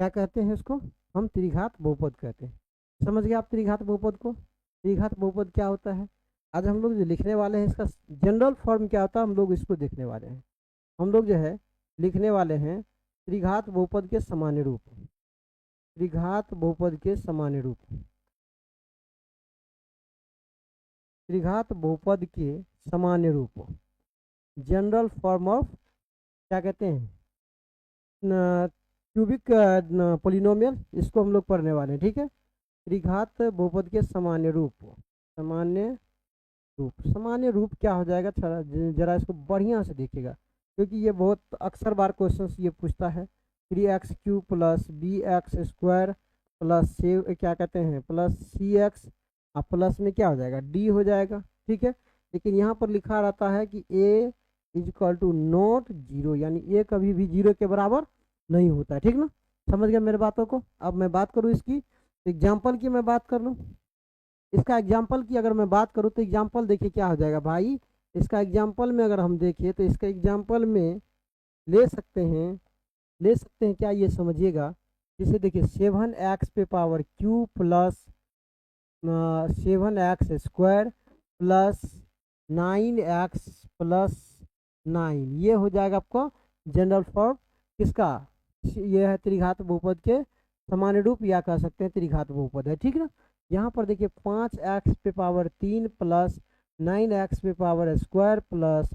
[SPEAKER 1] क्या कहते हैं इसको, हम त्रिघात बहुपद कहते हैं। समझ गए आप त्रिघात बहुपद को? त्रिघात बहुपद क्या होता है, आज हम लोग जो लिखने वाले हैं इसका जनरल फॉर्म क्या होता है, हम लोग इसको देखने वाले हैं। हम लोग जो है लिखने वाले हैं त्रिघात बहुपद के सामान्य रूप, त्रिघात बहुपद के सामान्य रूप, त्रिघात बहुपद के सामान्य रूप, जनरल फॉर्म ऑफ, क्या कहते हैं, क्यूबिक पोलिनोमियल, इसको हम लोग पढ़ने वाले हैं। ठीक है, त्रिघात बहुपद के सामान्य रूप, सामान्य रूप, सामान्य रूप क्या हो जाएगा, जरा इसको बढ़िया से देखिएगा क्योंकि ये बहुत अक्सर बार क्वेश्चन ये पूछता है। 3x³ प्लस bx² प्लस से क्या कहते हैं प्लस cx, अब प्लस में क्या हो जाएगा, d हो जाएगा। ठीक है, लेकिन यहाँ पर लिखा रहता है कि a equal to not zero, यानी a कभी भी जीरो के बराबर नहीं होता है। ठीक ना, समझ गए मेरे बातों को? अब मैं बात करूँ इसकी एग्जाम्पल की, मैं बात कर लूँ इसका एग्जाम्पल की, अगर मैं बात करूँ तो एग्जाम्पल देखिए क्या हो जाएगा भाई, इसका एग्जाम्पल में अगर हम देखिए तो इसका एग्जाम्पल में ले सकते हैं, ले सकते हैं क्या, ये समझिएगा। जैसे देखिए 7x पे power Q plus 7x² plus 9x plus 9। ये हो जाएगा आपको जनरल फॉर्म किसका, ये है त्रिघात बहुपद के सामान्य रूप, या कह सकते हैं त्रिघात बहुपद है, ठीक ना। यहाँ पर देखिए 5x पे पावर 3 प्लस 9x पे power square plus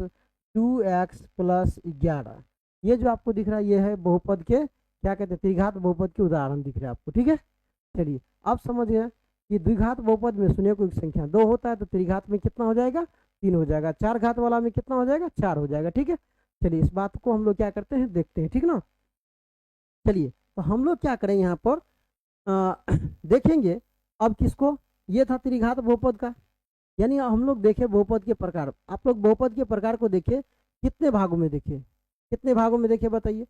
[SPEAKER 1] 2x plus 11, ये जो आपको दिख रहा है ये है बहुपद के क्या कहते हैं, त्रिघात बहुपद के उदाहरण दिख रहे हैं आपको, ठीक है। चलिए अब समझ गए कि द्विघात बहुपद में शून्य की संख्या 2 होता है, तो त्रिघात में कितना हो जाएगा, 3 हो जाएगा। चार घात वाला में कितना हो जाएगा, 4 हो जाएगा, ठीक है। चलिए इस बात को हम लोग क्या करते हैं, देखते हैं, ठीक ना। चलिए तो हम लोग क्या करें यहाँ पर देखेंगे अब किसको, ये था त्रिघात बहुपद का, यानी हम लोग देखे बहुपद के प्रकार। आप लोग बहुपद के प्रकार को देखे कितने भागों में देखे, कितने भागों में देखे बताइए।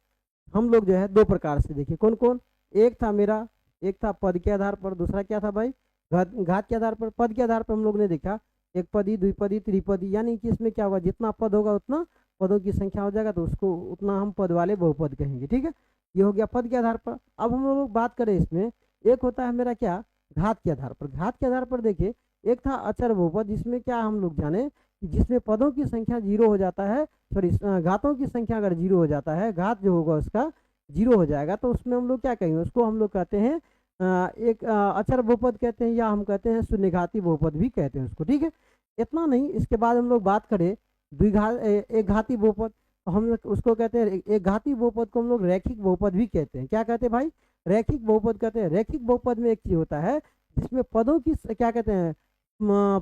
[SPEAKER 1] हम लोग जो है दो प्रकार से देखे, कौन कौन, एक था मेरा, एक था पद के आधार पर, दूसरा क्या था भाई, घात के आधार पर। पद के आधार पर हम लोग ने देखा एक पदी, द्विपदी, त्रिपदी, यानी कि इसमें क्या होगा, जितना पद होगा उतना पदों की संख्या हो जाएगा, तो उसको उतना हम पद वाले बहुपद कहेंगे, ठीक है। ये हो गया पद के आधार पर। अब हम लोग बात करें इसमें, एक होता है मेरा क्या, घात के आधार पर। घात के आधार पर देखिए एक था अचर बहुपद, जिसमें क्या हम लोग जाने कि जिसमें पदों की संख्या 0 हो जाता है, सॉरी घातों की संख्या अगर 0 हो जाता है, घात जो होगा उसका 0 हो जाएगा, तो उसमें हम लोग क्या कहेंगे, उसको हम लोग कहते हैं एक अचर बहुपद कहते हैं, या हम कहते हैं शून्यघाती बहुपद भी कहते हैं उसको, ठीक है। इतना नहीं, इसके बाद हम लोग बात करें द्विघात एक घाती बहुपद, तो हम लोग उसको कहते हैं एक घाती बहुपद को हम लोग रैखिक बहुपद भी कहते हैं। क्या कहते हैं भाई, रैखिक बहुपद कहते हैं। रैखिक बहुपद में एक चीज होता है जिसमें पदों की क्या कहते हैं,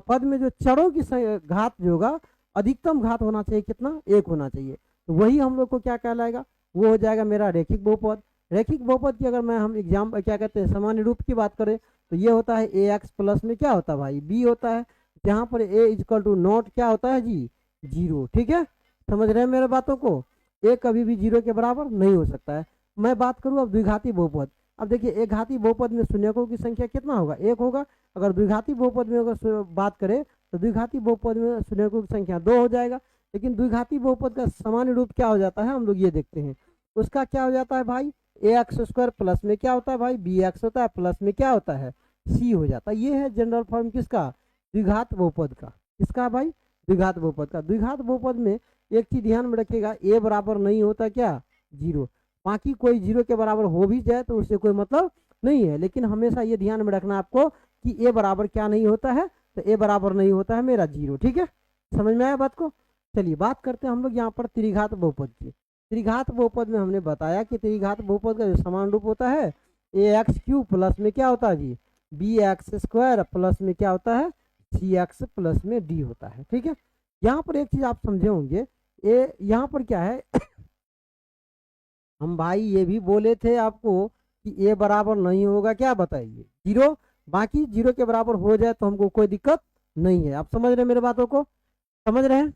[SPEAKER 1] पद में जो चरों की घात जो होगा, अधिकतम घात होना चाहिए कितना, एक होना चाहिए, तो वही हम लोग को क्या कहलाएगा, वो हो जाएगा मेरा रैखिक बहुपद। रैखिक बहुपद की अगर मैं हम एग्जाम क्या कहते हैं सामान्य रूप की बात करें, तो ये होता है ए एक्स प्लस में क्या होता है भाई, बी होता है, जहाँ पर ए इजकल टू नॉट क्या होता है जी, 0, ठीक है। समझ रहे हैं मेरे बातों को, ए कभी भी 0 के बराबर नहीं हो सकता है। मैं बात करूँ अब द्विघाती बहुपद। अब देखिए एक घाती बहुपद में शून्यकों की संख्या कितना होगा, एक होगा। अगर द्विघाती बहुपद में अगर बात करें, तो द्विघाती बहुपद में शून्यकों की संख्या 2 हो जाएगा। लेकिन द्विघाती बहुपद का सामान्य रूप क्या हो जाता है, हम लोग ये देखते हैं, उसका क्या हो जाता है भाई, ए एक्स स्क्वायर प्लस में क्या होता है भाई, बी एक्स होता है, प्लस में क्या होता है, सी हो जाता है। ये है जनरल फॉर्म किसका, द्विघात बहुपद का। किसका भाई, द्विघात बहुपद का। द्विघात बहुपद में एक चीज ध्यान में रखिएगा, ए बराबर नहीं होता क्या, 0। बाकी कोई 0 के बराबर हो भी जाए तो उससे कोई मतलब नहीं है, लेकिन हमेशा ये ध्यान में रखना आपको कि ए बराबर क्या नहीं होता है, तो ए बराबर नहीं होता है मेरा 0, ठीक है। समझ में आया बात को। चलिए बात करते हैं हम लोग यहाँ पर त्रिघात बहुपद की। त्रिघात बहुपद में हमने बताया कि त्रिघात बहुपद का जो समान रूप होता है, ए एक्स क्यू प्लस में क्या होता है जी, बी एक्स स्क्वायर प्लस में क्या होता है, सी एक्स प्लस में डी होता है, ठीक है। यहाँ पर एक चीज आप समझे होंगे, ए यहाँ पर क्या है हम भाई ये भी बोले थे आपको कि ए बराबर नहीं होगा क्या, बताइए 0। बाकी 0 के बराबर हो जाए तो हमको कोई दिक्कत नहीं है। आप समझ रहे हैं मेरे बातों को, समझ रहे हैं।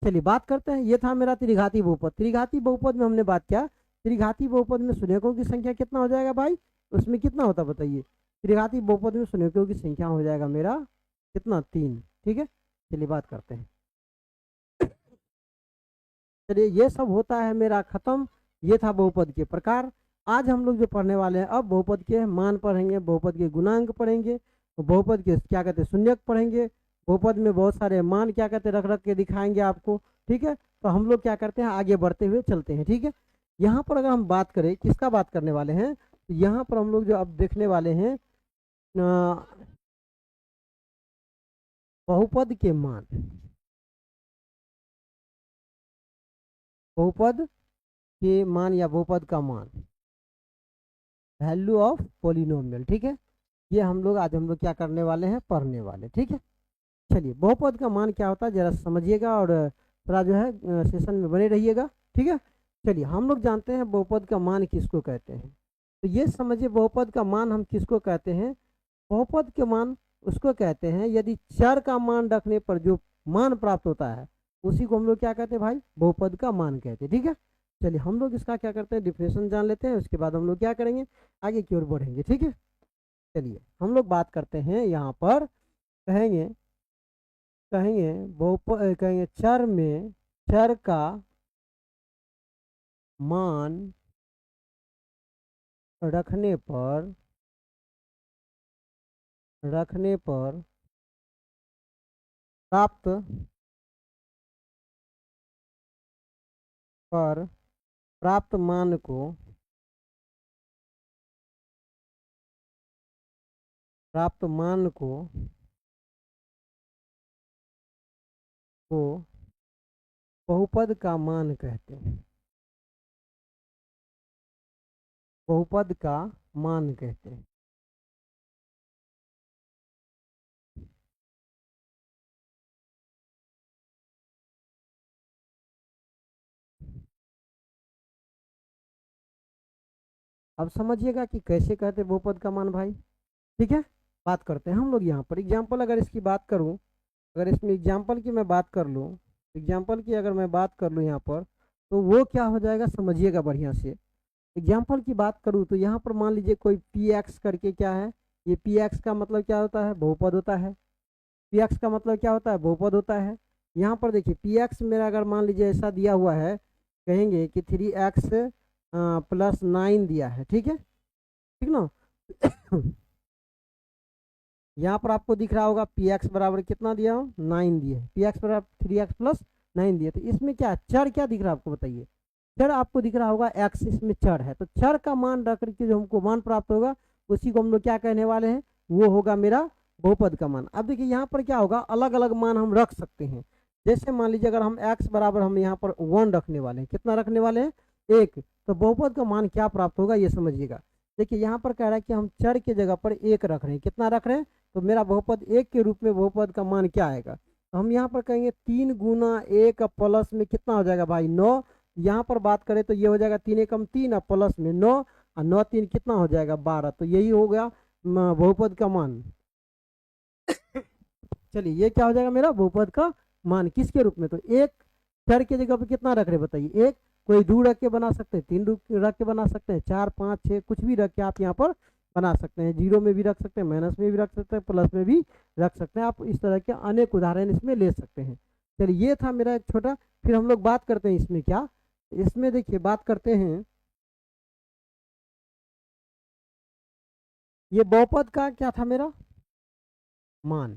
[SPEAKER 1] चलिए बात करते हैं, ये था मेरा त्रिघाती बहुपद। त्रिघाती बहुपद में हमने बात किया, त्रिघाती बहुपद में शून्यकों की संख्या कितना हो जाएगा भाई, उसमें कितना होता बताइए, त्रिघाती बहुपद में शून्यकों की संख्या हो जाएगा मेरा कितना, 3, ठीक है। चलिए बात करते हैं। चलिए ये सब होता है मेरा खत्म, ये था बहुपद के प्रकार। आज हम लोग जो पढ़ने वाले हैं, अब बहुपद के मान पढ़ेंगे, बहुपद के गुणांक पढ़ेंगे, बहुपद के क्या कहते हैं शून्यक पढ़ेंगे। बहुपद में बहुत सारे मान क्या कहते हैं रख रख के दिखाएंगे आपको, ठीक है। तो हम लोग क्या करते हैं, आगे बढ़ते हुए चलते हैं, ठीक है। यहाँ पर अगर हम बात करें किसका बात करने वाले हैं, तो यहाँ पर हम लोग जो अब देखने वाले हैं बहुपद के मान, बहुपद के मान या बहुपद का मान, वैल्यू ऑफ पोलिनोमियल, ठीक है। ये हम लोग आज हम लोग क्या करने वाले हैं, पढ़ने वाले, ठीक है। चलिए बहुपद का मान क्या होता है जरा समझिएगा, और थोड़ा जो है सेशन में बने रहिएगा, ठीक है। चलिए हम लोग जानते हैं बहुपद का मान किसको कहते हैं, तो ये समझिए बहुपद का मान हम किसको कहते हैं। बहुपद के मान उसको कहते हैं यदि चर का मान रखने पर जो मान प्राप्त होता है, उसी को हम लोग क्या कहते हैं भाई, बहुपद का मान कहते हैं, ठीक है। चलिए हम लोग इसका क्या करते हैं, डिफिनेशन जान लेते हैं, उसके बाद हम लोग क्या करेंगे, आगे की ओर बढ़ेंगे, ठीक है। चलिए हम लोग बात करते हैं यहाँ पर, कहेंगे कहेंगे कहेंगे चर में, चर का मान रखने पर प्राप्त पर प्राप्त मान को बहुपद का मान कहते हैं। बहुपद का मान कहते हैं। अब समझिएगा कि कैसे कहते हैं बहुपद का मान भाई। ठीक है, बात करते हैं हम लोग यहाँ पर एग्जाम्पल। अगर इसकी बात करूँ, अगर इसमें एग्जाम्पल की मैं बात कर लूँ, एग्जाम्पल की अगर मैं बात कर लूँ यहाँ पर, तो वो क्या हो जाएगा समझिएगा बढ़िया से। एग्जाम्पल की बात करूँ तो यहाँ पर मान लीजिए कोई पी एक्स करके क्या है, ये पी एक्स का मतलब क्या होता है, बहुपद होता है। पी एक्स का मतलब क्या होता है, बहुपद होता है। यहाँ पर देखिए पी एक्स मेरा अगर मान लीजिए ऐसा दिया हुआ है, कहेंगे कि 3x + 9 दिया है। ठीक है, ठीक ना। यहाँ पर आपको दिख रहा होगा पी एक्स बराबर कितना दिया हो, 9 दिए। पी एक्स बराबर 3x + 9 दिए। तो इसमें क्या चर क्या दिख रहा है आपको बताइए। चर आपको दिख रहा होगा एक्स, इसमें चर है। तो चर का मान रख करके जो हमको मान प्राप्त होगा उसी को हम लोग क्या कहने वाले हैं, वो होगा मेरा बहुपद का मान। अब देखिए यहाँ पर क्या होगा, अलग अलग मान हम रख सकते हैं। जैसे मान लीजिए अगर हम x बराबर हम यहाँ पर 1 रखने वाले हैं, कितना रखने वाले हैं, 1, तो बहुपद का मान क्या प्राप्त होगा ये समझिएगा। देखिए यहाँ पर कह रहा है कि हम चर के जगह पर 1 रख रहे हैं, कितना रख रहे हैं, तो मेरा बहुपद 1 के रूप में बहुपद का मान क्या आएगा, तो हम यहाँ पर कहेंगे 3 गुना 1 प्लस में कितना हो जाएगा भाई 9। यहाँ पर बात करें तो ये हो जाएगा 3 एकम 3 प्लस में 9, और 9 3 कितना हो जाएगा 12। तो यही हो गया बहुपद का मान। चलिए ये क्या हो जाएगा मेरा बहुपद का मान, किसके रूप में, तो 1 चर के जगह पर कितना रख रहे बताइए, 1। कोई 2 रख के बना सकते हैं, 3 रख के बना सकते हैं, 4 5 6 कुछ भी रख के आप यहाँ पर बना सकते हैं। जीरो में भी रख सकते हैं, माइनस में भी रख सकते हैं, प्लस में भी रख सकते हैं। आप इस तरह के अनेक उदाहरण इसमें ले सकते हैं। चलिए ये था मेरा एक छोटा, फिर हम लोग बात करते हैं इसमें क्या, इसमें देखिए बात करते हैं ये बहुपद का क्या था मेरा मान।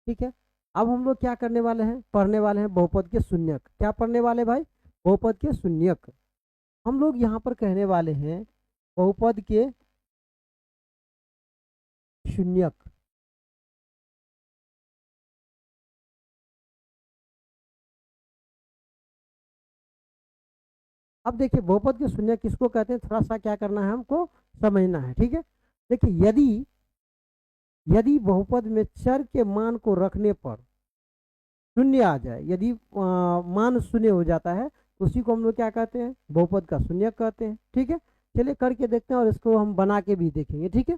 [SPEAKER 1] ठीक है, अब हम लोग क्या करने वाले हैं, पढ़ने वाले हैं बहुपद के शून्यक। क्या पढ़ने वाले भाई, बहुपद के शून्यक। हम लोग यहाँ पर कहने वाले हैं बहुपद के शून्यक। अब देखिए बहुपद के शून्यक किसको कहते हैं, थोड़ा सा क्या करना है हमको समझना है। ठीक है, देखिए यदि बहुपद में चर के मान को रखने पर शून्य आ जाए, यदि मान शून्य हो जाता है तो उसी को हम लोग क्या कहते हैं, बहुपद का शून्यक कहते हैं। ठीक है, चलिए करके देखते हैं और इसको हम बना के भी देखेंगे। ठीक है,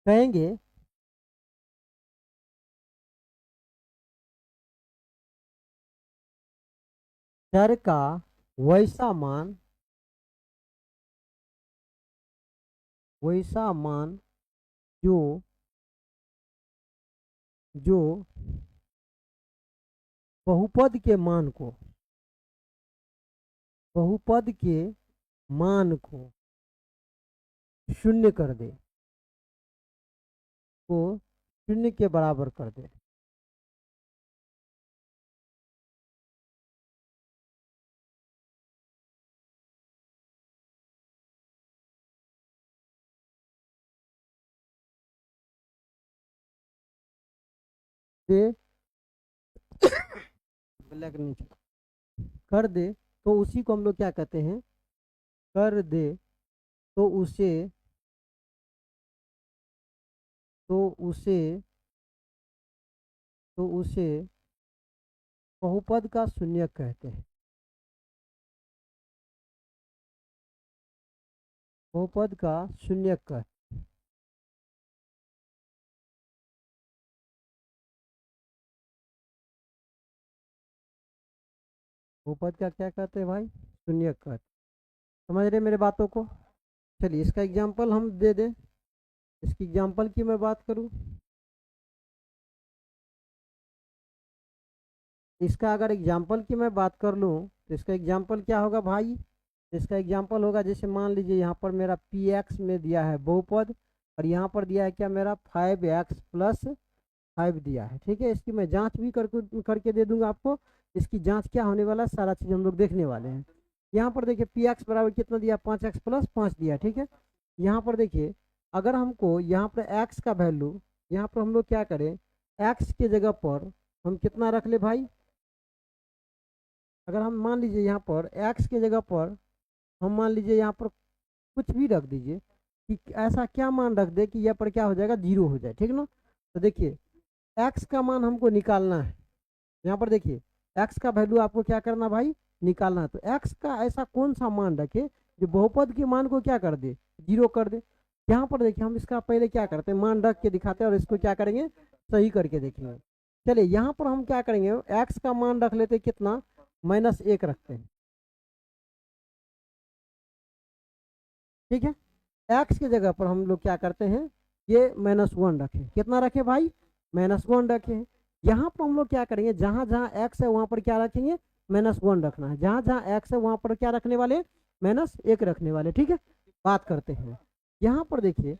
[SPEAKER 1] कहेंगे चर का वैसा मान जो जो बहुपद के मान को शून्य कर दे, को शून्य के बराबर कर दे। दे ब्लैक नीचे कर दे तो उसी को हम लोग क्या कहते हैं, कर दे तो उसे तो उसे तो उसे बहुपद का शून्यक कहते हैं। बहुपद का शून्यक कहते बहुपद का क्या कहते हैं भाई, शून्यक कहते हैं। समझ रहे मेरे बातों को। चलिए इसका एग्जाम्पल हम दे दें। इसकी एग्जाम्पल की मैं बात करूं, इसका अगर एग्जाम्पल की मैं बात कर लूं तो इसका एग्जाम्पल क्या होगा भाई, इसका एग्जाम्पल होगा जैसे मान लीजिए यहाँ पर मेरा पी एक्स में दिया है बहुपद, और यहाँ पर दिया है क्या मेरा 5x+5 दिया है। ठीक है, इसकी मैं जांच भी करके दे दूंगा आपको। इसकी जांच क्या होने वाला है, सारा चीज़ हम लोग देखने वाले हैं। यहाँ पर देखिए पी एक्स बराबर कितना दिया, 5x+5 दिया। ठीक है, यहाँ पर देखिए अगर हमको यहाँ पर x का वैल्यू, यहाँ पर हम लोग क्या करें, x के जगह पर हम कितना रख ले भाई, अगर हम मान लीजिए यहाँ पर x के जगह पर हम मान लीजिए यहाँ पर कुछ भी रख दीजिए कि ऐसा क्या मान रख दे कि यहाँ पर क्या हो जाएगा, 0 हो जाए। ठीक ना, तो देखिए x का मान हमको निकालना है। यहाँ पर देखिए x का वैल्यू आपको क्या करना भाई, निकालना है। तो x का ऐसा कौन सा मान रखे जो बहुपद के मान को क्या कर दे, 0 कर दे। यहाँ पर देखिए हम इसका पहले क्या करते हैं, मान रख के दिखाते हैं और इसको क्या करेंगे, सही करके देखेंगे। चलिए यहाँ पर हम क्या करेंगे, x का मान रख लेते कितना, -1 रखते हैं। ठीक है, x की जगह पर हम लोग क्या करते हैं, ये -1 रखें। कितना रखे भाई, -1 रखें। यहाँ पर हम लोग क्या करेंगे, जहाँ जहाँ x है वहाँ पर क्या रखेंगे, -1 रखना है। जहाँ जहाँ x है वहाँ पर क्या रखने वाले, -1 रखने वाले। ठीक है, बात करते हैं। यहाँ पर देखिए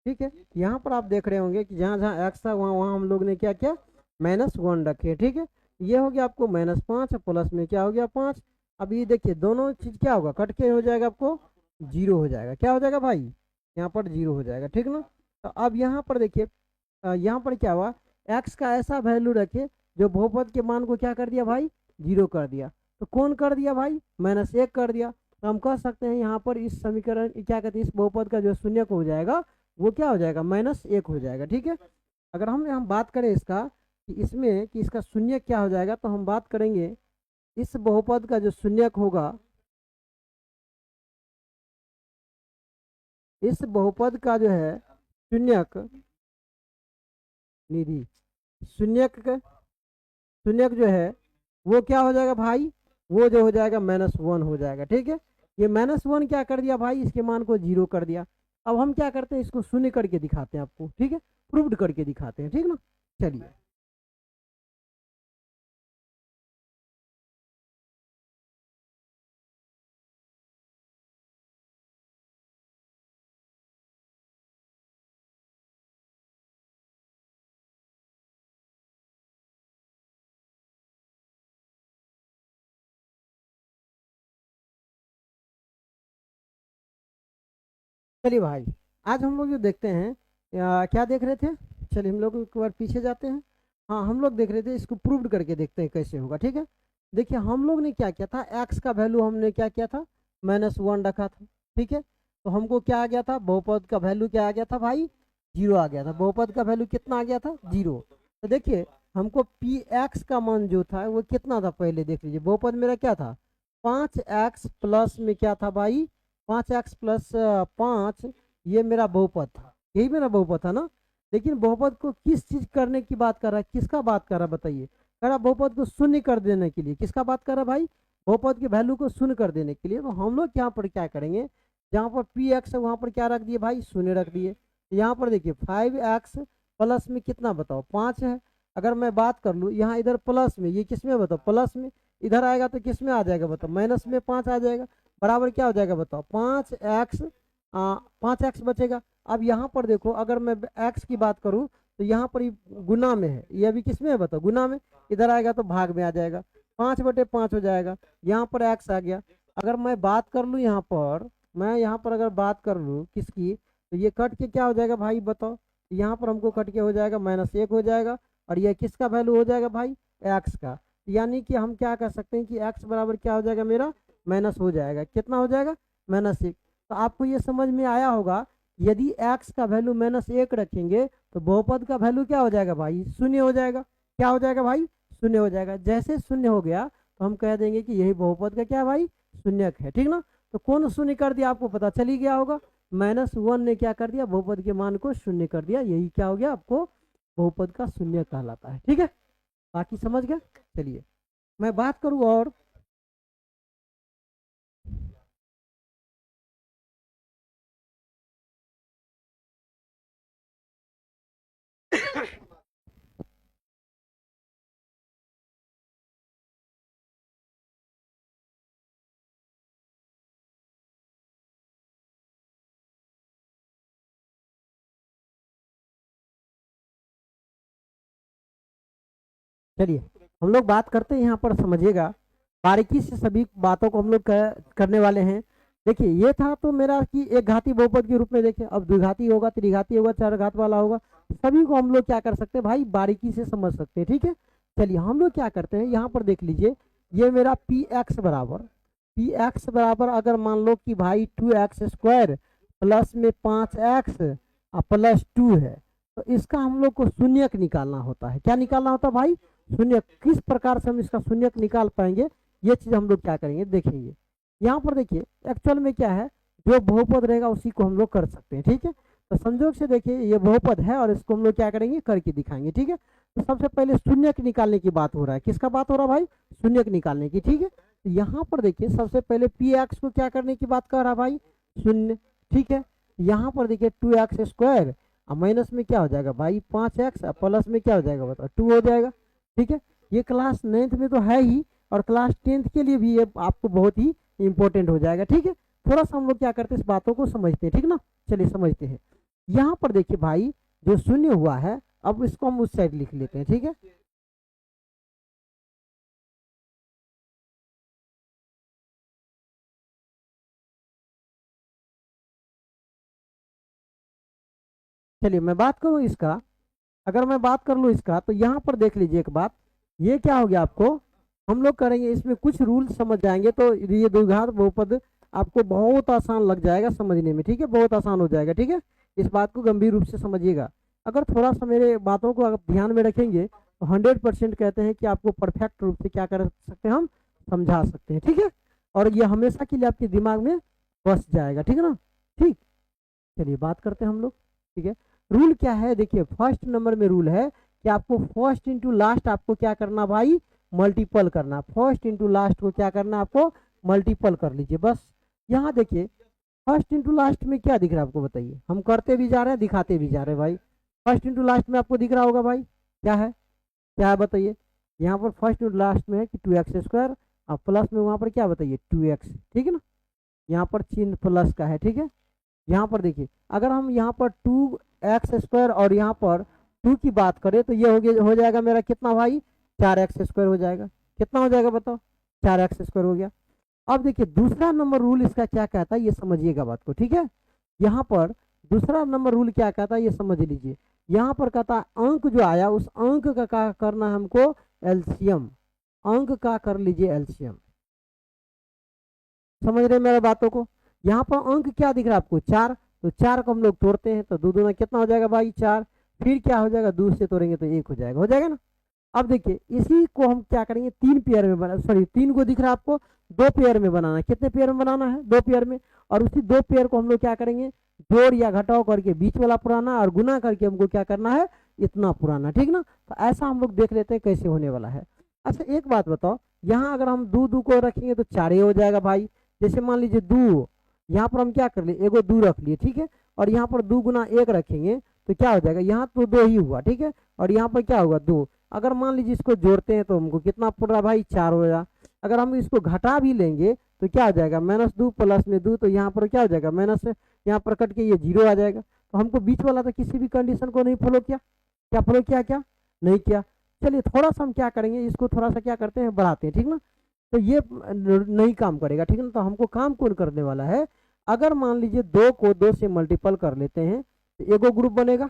[SPEAKER 1] ठीक है, यहाँ पर आप देख रहे होंगे कि जहाँ जहाँ एक्स था वहाँ वहाँ हम लोग ने क्या किया, -1 रखे। ठीक है, ये हो गया आपको -5, प्लस में क्या हो गया 5। अब ये देखिए दोनों चीज़ क्या होगा, कट के हो जाएगा, आपको 0 हो जाएगा। क्या हो जाएगा भाई, यहाँ पर 0 हो जाएगा। ठीक ना, तो अब यहाँ पर देखिए यहाँ पर क्या हुआ, एक्स का ऐसा वैल्यू रखे जो बहुपद के मान को क्या कर दिया भाई, 0 कर दिया। तो कौन कर दिया भाई, -1 कर दिया। तो हम कह सकते हैं यहाँ पर इस समीकरण क्या कहते हैं, इस बहुपद का जो शून्य हो जाएगा वो क्या हो जाएगा, -1 हो जाएगा। ठीक है, अगर हम बात करें इसका कि इसमें कि इसका शून्य क्या हो जाएगा, तो हम बात करेंगे इस बहुपद का जो शून्यक होगा, इस बहुपद का जो है शून्यक निधि, शून्यक शून्यक जो है वो क्या हो जाएगा भाई, वो जो हो जाएगा -1 हो जाएगा। ठीक है, ये -1 क्या कर दिया भाई, इसके मान को 0 कर दिया। अब हम क्या करते हैं, इसको शून्य करके दिखाते हैं आपको। ठीक है, प्रूव्ड करके दिखाते हैं। ठीक ना, चलिए चलिए भाई, आज हम लोग जो देखते हैं, क्या देख रहे थे, चलिए हम लोग एक बार पीछे जाते हैं। हाँ, हम लोग देख रहे थे, इसको प्रूव्ड करके देखते हैं कैसे होगा। ठीक है, देखिए हम लोग ने क्या किया था, एक्स का वैल्यू हमने क्या किया था, -1 रखा था। ठीक है, तो हमको क्या आ गया था, बहुपद का वैल्यू क्या आ गया था भाई, 0 आ गया था। बहुपद का वैल्यू कितना आ गया था, 0। तो देखिए हमको पी एक्स का मान जो था वो कितना था, पहले देख लीजिए। बहुपद मेरा क्या था, 5x प्लस में क्या था भाई, 5x+5, ये मेरा बहुपद था, यही मेरा बहुपद था ना। लेकिन बहुपद को किस चीज करने की बात कर रहा है, किसका बात कर रहा है बताइए, कह रहा बहुपद को शून्य कर देने के लिए। किसका बात कर रहा है भाई, बहुपद के वैल्यू को शून्य कर देने के लिए। तो हम लोग यहाँ पर क्या करेंगे, जहाँ पर पी एक्स है वहाँ पर क्या रख दिए भाई, शून्य रख दिए। यहाँ पर देखिए 5x प्लस में कितना बताओ, 5 है। अगर मैं बात कर लूँ यहाँ इधर प्लस में, ये किस में बताओ, प्लस में। इधर आएगा तो किस में आ जाएगा बताओ, माइनस में 5 आ जाएगा। बराबर क्या हो जाएगा बताओ, 5x बचेगा। अब यहाँ पर देखो, अगर मैं x की बात करूँ तो यहाँ पर गुना में है, ये अभी किस में है बताओ, गुना में। इधर आएगा तो भाग में आ जाएगा, 5/5 हो जाएगा। यहाँ पर x आ गया। अगर मैं बात कर लूँ यहाँ पर, मैं यहाँ पर अगर बात कर लूँ किसकी, तो ये कट के क्या हो जाएगा भाई बताओ, यहाँ पर हमको कट के हो जाएगा -1 हो जाएगा। और ये किसका वैल्यू हो जाएगा भाई, एक्स का। यानी कि हम क्या कर सकते हैं कि एक्स बराबर क्या हो जाएगा मेरा, माइनस हो जाएगा। कितना हो जाएगा, -1। तो आपको ये समझ में आया होगा, यदि एक्स का वैल्यू -1 रखेंगे तो बहुपद का वैल्यू क्या हो जाएगा भाई, शून्य हो जाएगा। क्या हो जाएगा भाई, शून्य हो जाएगा। जैसे शून्य हो गया तो हम कह देंगे कि यही बहुपद का क्या भाई, शून्यक है। ठीक ना, तो कौन शून्य कर दिया आपको पता चल ही गया होगा, -1 ने क्या कर दिया, बहुपद के मान को शून्य कर दिया। यही क्या हो गया आपको, बहुपद का शून्य कहलाता है। ठीक है, बाकी समझ गए। चलिए मैं बात करूँ और चलिए हम लोग बात करते हैं, यहाँ पर समझिएगा, बारीकी से सभी बातों को हम लोग करने वाले हैं। देखिए ये था तो मेरा कि एक घाती बहुपद के रूप में, देखिए अब द्विघाती होगा, त्रिघाती होगा, चार घात वाला होगा, सभी को हम लोग क्या कर सकते हैं भाई, बारीकी से समझ सकते हैं। ठीक है, चलिए हम लोग क्या करते हैं, यहाँ पर देख लीजिए, ये मेरा पी एक्स बराबर अगर मान लो कि भाई 2x² प्लस में 5x प्लस 2 है, तो इसका हम लोग को शून्यक निकालना होता है। क्या निकालना होता है भाई, शून्यक। किस प्रकार से हम इसका शून्यक निकाल पाएंगे, ये चीज हम लोग क्या करेंगे देखेंगे। यहाँ पर देखिए एक्चुअल में क्या है, जो बहुपद रहेगा उसी को हम लोग कर सकते हैं। ठीक है, तो संयोग से देखिए ये बहुपद है और इसको हम लोग क्या करेंगे, करके दिखाएंगे। ठीक है, तो सबसे पहले शून्यक निकालने की बात हो रहा है। किसका बात हो रहा है भाई, शून्यक निकालने की। ठीक है, तो यहाँ पर देखिए सबसे पहले पी एक्स को क्या करने की बात कर रहा है भाई, शून्य। ठीक है, यहाँ पर देखिए 2x² और माइनस में क्या हो जाएगा भाई 5x, प्लस में क्या हो जाएगा बताओ 2 हो जाएगा। ठीक है, ये क्लास 9th में तो है ही, और क्लास 10th के लिए भी ये आपको बहुत ही इंपॉर्टेंट हो जाएगा। ठीक है, थोड़ा सा हम लोग क्या करते हैं, इस बातों को समझते हैं। ठीक ना, चलिए समझते हैं। यहाँ पर देखिए भाई जो शून्य हुआ है, अब इसको हम उस साइड लिख लेते हैं। ठीक है, चलिए मैं बात करूँ इसका, अगर मैं बात कर लूँ इसका, तो यहाँ पर देख लीजिए एक बात, ये क्या हो गया आपको, हम लोग करेंगे इसमें कुछ रूल समझ जाएंगे तो ये द्विघात बहुपद आपको बहुत आसान लग जाएगा समझने में। ठीक है, बहुत आसान हो जाएगा। ठीक है, इस बात को गंभीर रूप से समझिएगा। अगर थोड़ा सा मेरे बातों को अगर ध्यान में रखेंगे तो 100% कहते हैं कि आपको परफेक्ट रूप से क्या कर सकते हैं, हम समझा सकते हैं। ठीक है, और ये हमेशा के लिए आपके दिमाग में बस जाएगा। ठीक है ना, ठीक, चलिए बात करते हैं हम लोग। ठीक है, रूल क्या है, देखिए फर्स्ट नंबर में रूल है कि आपको फर्स्ट इंटू लास्ट आपको क्या करना भाई, मल्टीपल करना। फर्स्ट इंटू लास्ट को क्या करना, आपको मल्टीपल कर लीजिए बस। यहाँ देखिए फर्स्ट इंटू लास्ट में क्या दिख रहा है आपको बताइए, हम करते भी जा रहे हैं दिखाते भी जा रहे हैं भाई। फर्स्ट इंटू लास्ट में आपको दिख रहा होगा भाई, क्या है, क्या है बताइए। यहाँ पर फर्स्ट इंटू लास्ट में है कि 2x² और प्लस में वहाँ पर क्या बताइए 2x। ठीक है ना, यहाँ पर चिन्ह प्लस का है। ठीक है, यहाँ पर देखिए अगर हम यहाँ पर 2x² और यहाँ पर 2 की बात करें तो ये हो जाएगा मेरा कितना भाई, 4x² हो जाएगा। कितना हो जाएगा बताओ, 4x² हो गया। अब देखिए दूसरा नंबर रूल इसका क्या कहता है, ये समझिएगा बात को। ठीक है, यहाँ पर दूसरा नंबर रूल क्या कहता है, ये समझ लीजिए। यहाँ पर कहता है अंक जो आया उस अंक का क्या करना है हमको, एलसीएम। अंक का कर लीजिए एलसीएम। समझ रहे मेरे बातों को। यहाँ पर अंक क्या दिख रहा है आपको, 4, तो 4 को हम लोग तोड़ते हैं तो 2 दूना कितना हो जाएगा भाई 4, फिर क्या हो जाएगा 2 से तोड़ेंगे तो 1 हो जाएगा ना। अब देखिए इसी को हम क्या करेंगे 3 पेयर में बना, सॉरी 3 को दिख रहा है आपको, 2 पेयर में बनाना है। कितने पेयर में बनाना है, 2 पेयर में। और उसी 2 पेयर को हम लोग क्या करेंगे, जोड़ या घटाव करके बीच वाला पुराना और गुना करके हमको क्या करना है, इतना पुराना। ठीक ना, तो ऐसा हम लोग देख लेते हैं कैसे होने वाला है। अच्छा एक बात बताओ, यहाँ अगर हम 2 को रखेंगे तो 4 हो जाएगा भाई। जैसे मान लीजिए 2, यहाँ पर हम क्या कर लिए, एगो 2 रख लिए। ठीक है, और यहाँ पर 2 गुना 1 रखेंगे तो क्या हो जाएगा, यहाँ तो 2 ही हुआ। ठीक है, और यहाँ पर क्या होगा 2। अगर मान लीजिए इसको जोड़ते हैं तो हमको कितना पड़ रहा है भाई 4 हो जाएगा। अगर हम इसको घटा भी लेंगे तो क्या हो जाएगा, -2 प्लस में 2, तो यहाँ पर क्या हो जाएगा माइनस, यहाँ पर कट के ये 0 आ जाएगा। तो हमको बीच वाला तो किसी भी कंडीशन को नहीं फॉलो किया, क्या फॉलो किया, क्या नहीं किया। चलिए थोड़ा सा हम क्या करेंगे, इसको थोड़ा सा क्या करते हैं बढ़ाते हैं। ठीक ना, तो ये नहीं काम करेगा। ठीक है ना, तो हमको काम कौन करने वाला है, अगर मान लीजिए 2 को 2 से मल्टीपल कर लेते हैं तो एगो ग्रुप बनेगा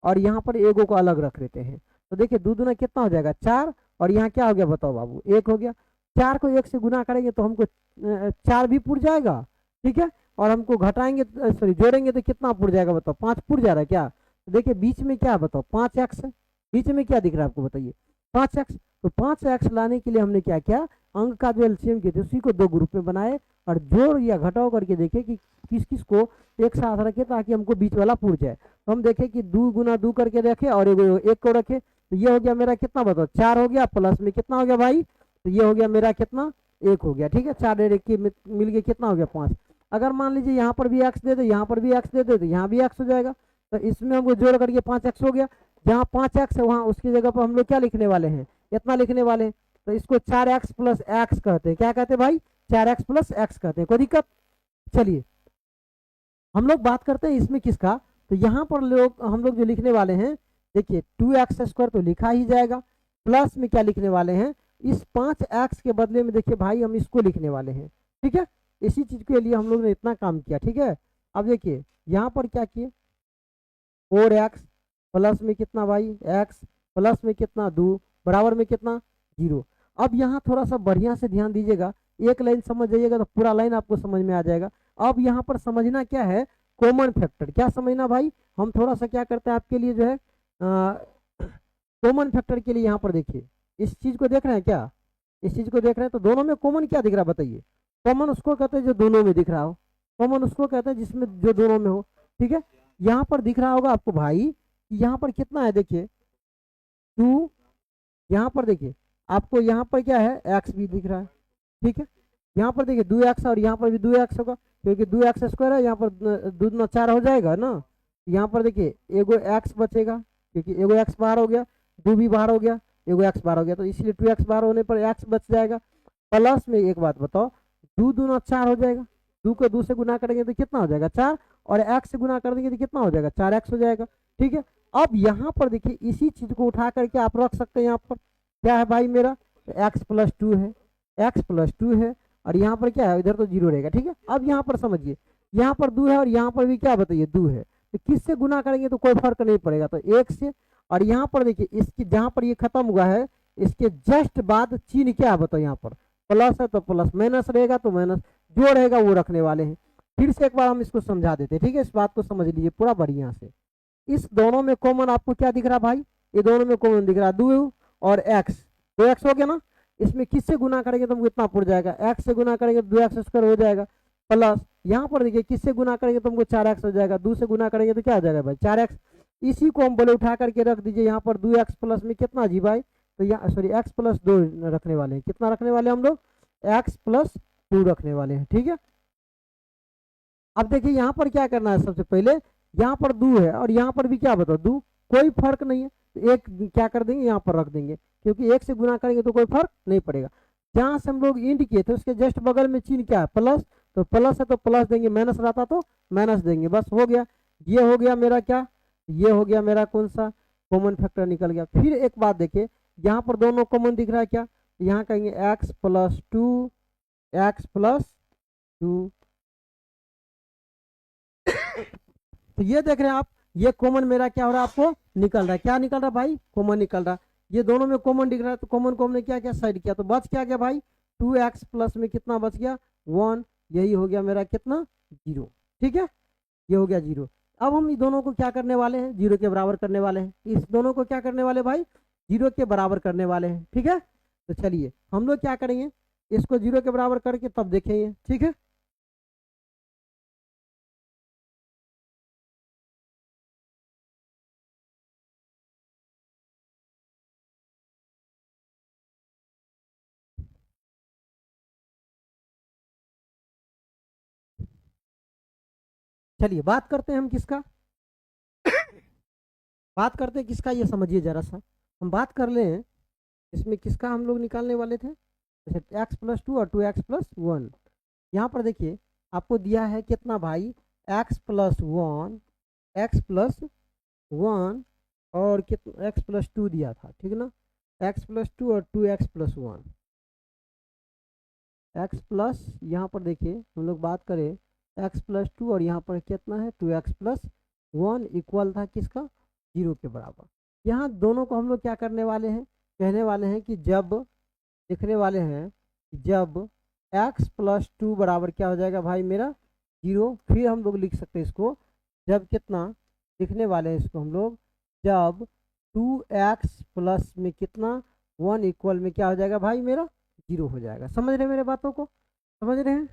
[SPEAKER 1] और यहाँ पर एगो को अलग रख लेते हैं। तो देखिए 2 दूना कितना हो जाएगा 4, और यहाँ क्या हो गया बताओ बाबू 1 हो गया। 4 को 1 से गुना करेंगे तो हमको 4 भी पुर जाएगा। ठीक है, और हमको घटाएंगे सॉरी जोड़ेंगे तो कितना पुर जाएगा बताओ, 5 पुर जा रहा है क्या। तो देखिए बीच में क्या बताओ 5x, बीच में क्या दिख रहा है आपको बताइए 5x। तो 5x लाने के लिए हमने क्या किया, अंक का जो एलसीएम किए थे उसी को 2 ग्रुप में बनाए और जोड़ या घटाव करके देखे कि किस किस को एक साथ रखे ताकि हमको बीच वाला पूर जाए। तो हम देखे कि 2 गुना 2 करके रखे और 1 को रखे, तो ये हो गया मेरा कितना बताओ 4 हो गया, प्लस में कितना हो गया भाई, तो ये हो गया मेरा कितना 1 हो गया। ठीक है, 4 और 1 मिल के कितना हो गया 5। अगर मान लीजिए यहाँ पर भी x दे दे, यहाँ पर भी x दे दे, तो यहाँ भी x हो जाएगा। तो इसमें हमको जोड़ करके 5x हो गया। जहाँ 5x है वहाँ उसकी जगह पर हम लोग क्या लिखने वाले हैं, इतना लिखने वाले हैं। तो इसको 4x प्लस x कहते हैं। क्या कहते हैं भाई, 4x प्लस x कहते हैं। कोई दिक्कत, चलिए हम लोग बात करते हैं इसमें किसका, तो यहाँ पर लोग हम लोग जो लिखने वाले हैं देखिए 2x² तो लिखा ही जाएगा। प्लस में क्या लिखने वाले हैं, इस 5x के बदले में देखिए भाई हम इसको लिखने वाले हैं, ठीक है। इसी चीज के लिए हम लोग ने इतना काम किया, ठीक है। अब देखिए यहाँ पर क्या किए, 4x प्लस में कितना भाई x प्लस में कितना 2 बराबर में कितना 0। अब यहाँ थोड़ा सा बढ़िया से ध्यान दीजिएगा, एक लाइन समझ जाइएगा तो पूरा लाइन आपको समझ में आ जाएगा। अब यहाँ पर समझना क्या है, कॉमन फैक्टर। क्या समझना भाई, हम थोड़ा सा क्या करते हैं आपके लिए जो है कॉमन फैक्टर के लिए यहाँ पर देखिए, इस चीज को देख रहे हैं क्या, इस चीज को देख रहे हैं, तो दोनों में कॉमन क्या दिख रहा है बताइए। कॉमन उसको कहते हैं जो दोनों में दिख रहा हो, कॉमन उसको कहते हैं जिसमें जो दोनों में हो, ठीक है। यहाँ पर दिख रहा होगा आपको भाई, यहाँ पर कितना है देखिए 2, यहाँ पर देखिए आपको यहाँ पर क्या है x भी दिख रहा है, ठीक है। यहाँ पर देखिए 2x और यहाँ पर भी 2x होगा, क्योंकि 2x स्क्वायर है, यहाँ पर 2 दूना 4 हो जाएगा ना। यहाँ पर देखिए एगो x बचेगा, क्योंकि एगो x बाहर हो गया, 2 भी बाहर हो गया, एगो x बाहर हो गया, तो इसलिए 2x बाहर होने पर x बच जाएगा। प्लस में एक बात बताओ, 2 दूना 4 हो जाएगा, 2 को 2 से गुना करेंगे तो कितना हो जाएगा 4, और x से गुना कर देंगे तो कितना हो जाएगा 4x हो जाएगा, ठीक है। अब यहाँ पर देखिए इसी चीज को उठा करके आप रख सकते हैं, यहाँ पर क्या है भाई मेरा x प्लस 2 है, x प्लस 2 है, और यहाँ पर क्या है इधर तो 0 रहेगा, ठीक है। अब यहाँ पर समझिए, यहाँ पर 2 है और यहाँ पर भी क्या बताइए 2 है, तो किससे गुना करेंगे तो कोई फर्क नहीं पड़ेगा, तो 1 से। और यहाँ पर देखिए इसकी जहाँ पर ये खत्म हुआ है, इसके जस्ट बाद चिन्ह क्या है बताओ, यहाँ पर प्लस है तो प्लस, माइनस रहेगा तो माइनस, जो रहेगा वो रखने वाले हैं। फिर से एक बार हम इसको समझा देते हैं, ठीक है। इस बात को समझ लीजिए पूरा बढ़िया से। इस दोनों में कॉमन आपको क्या दिख रहा भाई, ये दोनों में कॉमन दिख रहा 2 और x, 2x हो गया ना। इसमें किससे गुना करेंगे तो हमको इतना पड़ जाएगा, x से गुना करेंगे तो 2x स्क्वायर हो जाएगा, प्लस यहाँ पर देखिए किससे गुना करेंगे तो हमको 4x हो जाएगा, 2 से गुना करेंगे तो क्या हो जाएगा भाई 4x। इसी को हम बोले उठा करके रख दीजिए यहाँ पर 2x प्लस में कितना जी भाई, तो यहाँ सॉरी x प्लस 2 रखने वाले हैं, कितना रखने वाले हम लोग x प्लस 2 रखने वाले हैं, ठीक है। अब देखिए यहाँ पर क्या करना है, सबसे पहले यहाँ पर 2 है और यहाँ पर भी क्या बताओ 2, कोई फर्क नहीं है, तो एक क्या कर देंगे यहाँ पर रख देंगे, क्योंकि 1 से गुना करेंगे तो कोई फर्क नहीं पड़ेगा। जहाँ से हम लोग इंड किए थे उसके जस्ट बगल में चिन्ह क्या है प्लस, तो प्लस है तो प्लस देंगे, माइनस रहता तो माइनस देंगे, बस हो गया। ये हो गया मेरा क्या, ये हो गया मेरा कौन सा कॉमन फैक्टर निकल गया। फिर एक बात देखिए, यहाँ पर दोनों कॉमन दिख रहा है क्या, यहाँ कहेंगे x प्लस 2, x प्लस 2, तो ये देख रहे हैं आप, ये कॉमन मेरा क्या हो रहा है आपको निकल रहा है, क्या निकल रहा है भाई कॉमन निकल रहा है। ये दोनों में कॉमन दिख रहा है, तो कॉमन को हमने क्या क्या साइड किया, तो बच क्या गया भाई 2x प्लस में कितना बच गया 1, यही हो गया मेरा कितना 0, ठीक है। ये हो गया 0। अब हम इन दोनों को क्या करने वाले हैं, 0 के बराबर करने वाले हैं। इस दोनों को क्या करने वाले भाई 0 के बराबर करने वाले हैं, ठीक है। तो चलिए हम लोग क्या करेंगे, इसको 0 के बराबर करके तब देखेंगे, ठीक है। चलिए बात करते हैं हम किसका, बात करते हैं किसका, ये समझिए जरा सा। हम बात कर लें इसमें किसका हम लोग निकालने वाले थे, जैसे एक्स प्लस 2 और 2x प्लस 1। यहाँ पर देखिए आपको दिया है कितना भाई x प्लस 1, एक्स प्लस 1 और कितना x प्लस 2 दिया था, ठीक ना, x प्लस 2 और 2x प्लस 1, x प्लस यहाँ पर देखिए हम लोग बात करें x प्लस 2 और यहाँ पर कितना है 2x प्लस 1 इक्वल था किसका 0 के बराबर। यहाँ दोनों को हम लोग क्या करने वाले हैं, कहने वाले हैं कि जब लिखने वाले हैं जब x प्लस 2 बराबर क्या हो जाएगा भाई मेरा 0, फिर हम लोग लिख सकते हैं इसको जब कितना लिखने वाले हैं इसको हम लोग जब 2x प्लस में कितना 1 इक्वल में क्या हो जाएगा भाई मेरा 0 हो जाएगा। समझ रहे हैं मेरे बातों को, समझ रहे हैं।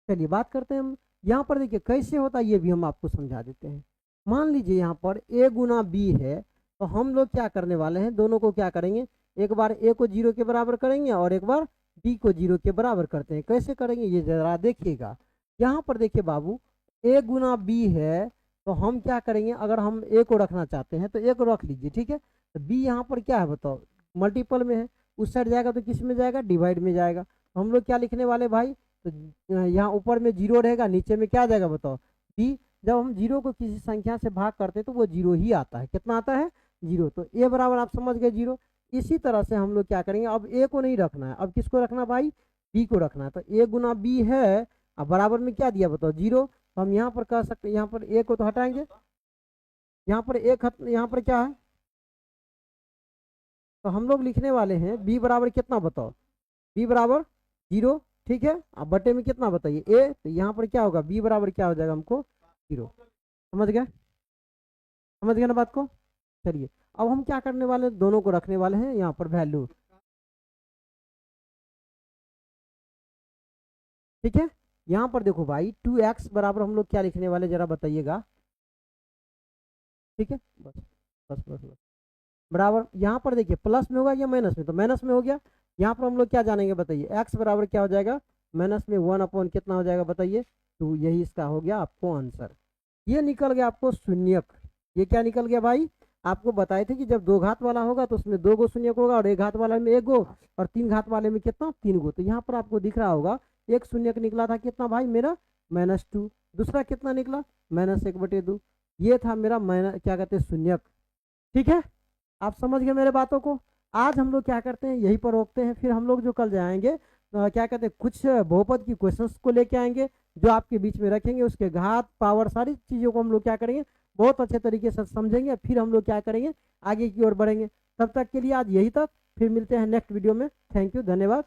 [SPEAKER 1] चलिए बात करते हैं हम यहाँ पर, देखिए कैसे होता है ये भी हम आपको समझा देते हैं। मान लीजिए यहाँ पर a गुना b है, तो हम लोग क्या करने वाले हैं, दोनों को क्या करेंगे, एक बार a को 0 के बराबर करेंगे और एक बार b को 0 के बराबर करते हैं। कैसे करेंगे ये जरा देखिएगा। यहाँ पर देखिए बाबू a गुना b है, तो हम क्या करेंगे, अगर हम a को रखना चाहते हैं तो a को रख लीजिए, ठीक है। तो b यहाँ पर क्या है बताओ मल्टीपल में है, उस साइड जाएगा तो किस में जाएगा डिवाइड में जाएगा। तो हम लोग क्या लिखने वाले भाई, तो यहाँ ऊपर में 0 रहेगा, नीचे में क्या जाएगा बताओ b। जब हम 0 को किसी संख्या से भाग करते हैं तो वो 0 ही आता है, कितना आता है 0। तो a बराबर आप समझ गए 0, इसी तरह से हम लोग क्या करेंगे, अब ए को नहीं रखना है, अब किसको रखना भाई, बी को रखना है। तो ए गुना बी है, अब बराबर में क्या दिया बताओ, 0। तो हम यहाँ पर कह सकते हैं, यहाँ पर ए को तो हटाएंगे, यहाँ पर ए खत्म, यहाँ पर क्या है, तो हम लोग लिखने वाले हैं बी बराबर कितना बताओ, बी बराबर 0। ठीक है, अब बटे में कितना बताइए ए, तो यहाँ पर क्या होगा, बी बराबर क्या हो जाएगा हमको 0। समझ गए, समझ गए ना बात को। चलिए अब हम क्या करने वाले हैं, दोनों को रखने वाले हैं यहाँ पर वैल्यू। ठीक है, यहाँ पर देखो भाई 2x बराबर हम लोग क्या लिखने वाले जरा बताइएगा। ठीक है, बस बस बस बस बराबर, यहाँ पर देखिए प्लस में होगा या माइनस में, तो माइनस में हो गया। यहाँ पर हम लोग क्या जानेंगे बताइए, x बराबर क्या हो जाएगा, माइनस में 1 अपॉन कितना हो जाएगा बताइए, 2। यही इसका हो गया आपको आंसर। ये निकल गया आपको शून्यक। ये क्या निकल गया भाई, आपको बताए थे कि जब 2 घात वाला होगा तो उसमें 2 गो शून्यक होगा, और 1 घात वाले में 1 गो, और 3 घात वाले में कितना, 3 गो। तो यहाँ पर आपको दिख रहा होगा एक शून्यक निकला था कितना भाई मेरा, -2। दूसरा कितना निकला, -1/2। ये था मेरा क्या कहते हैं शून्यक। ठीक है, आप समझ गए मेरे बातों को। आज हम लोग क्या करते हैं, यहीं पर रोकते हैं, फिर हम लोग जो कल जाएंगे क्या कहते हैं कुछ बहुपद की क्वेश्चंस को लेके आएंगे, जो आपके बीच में रखेंगे, उसके घात पावर सारी चीज़ों को हम लोग क्या करेंगे बहुत अच्छे तरीके से समझेंगे, फिर हम लोग क्या करेंगे आगे की ओर बढ़ेंगे। तब तक के लिए आज यही तक, फिर मिलते हैं नेक्स्ट वीडियो में। थैंक यू, धन्यवाद।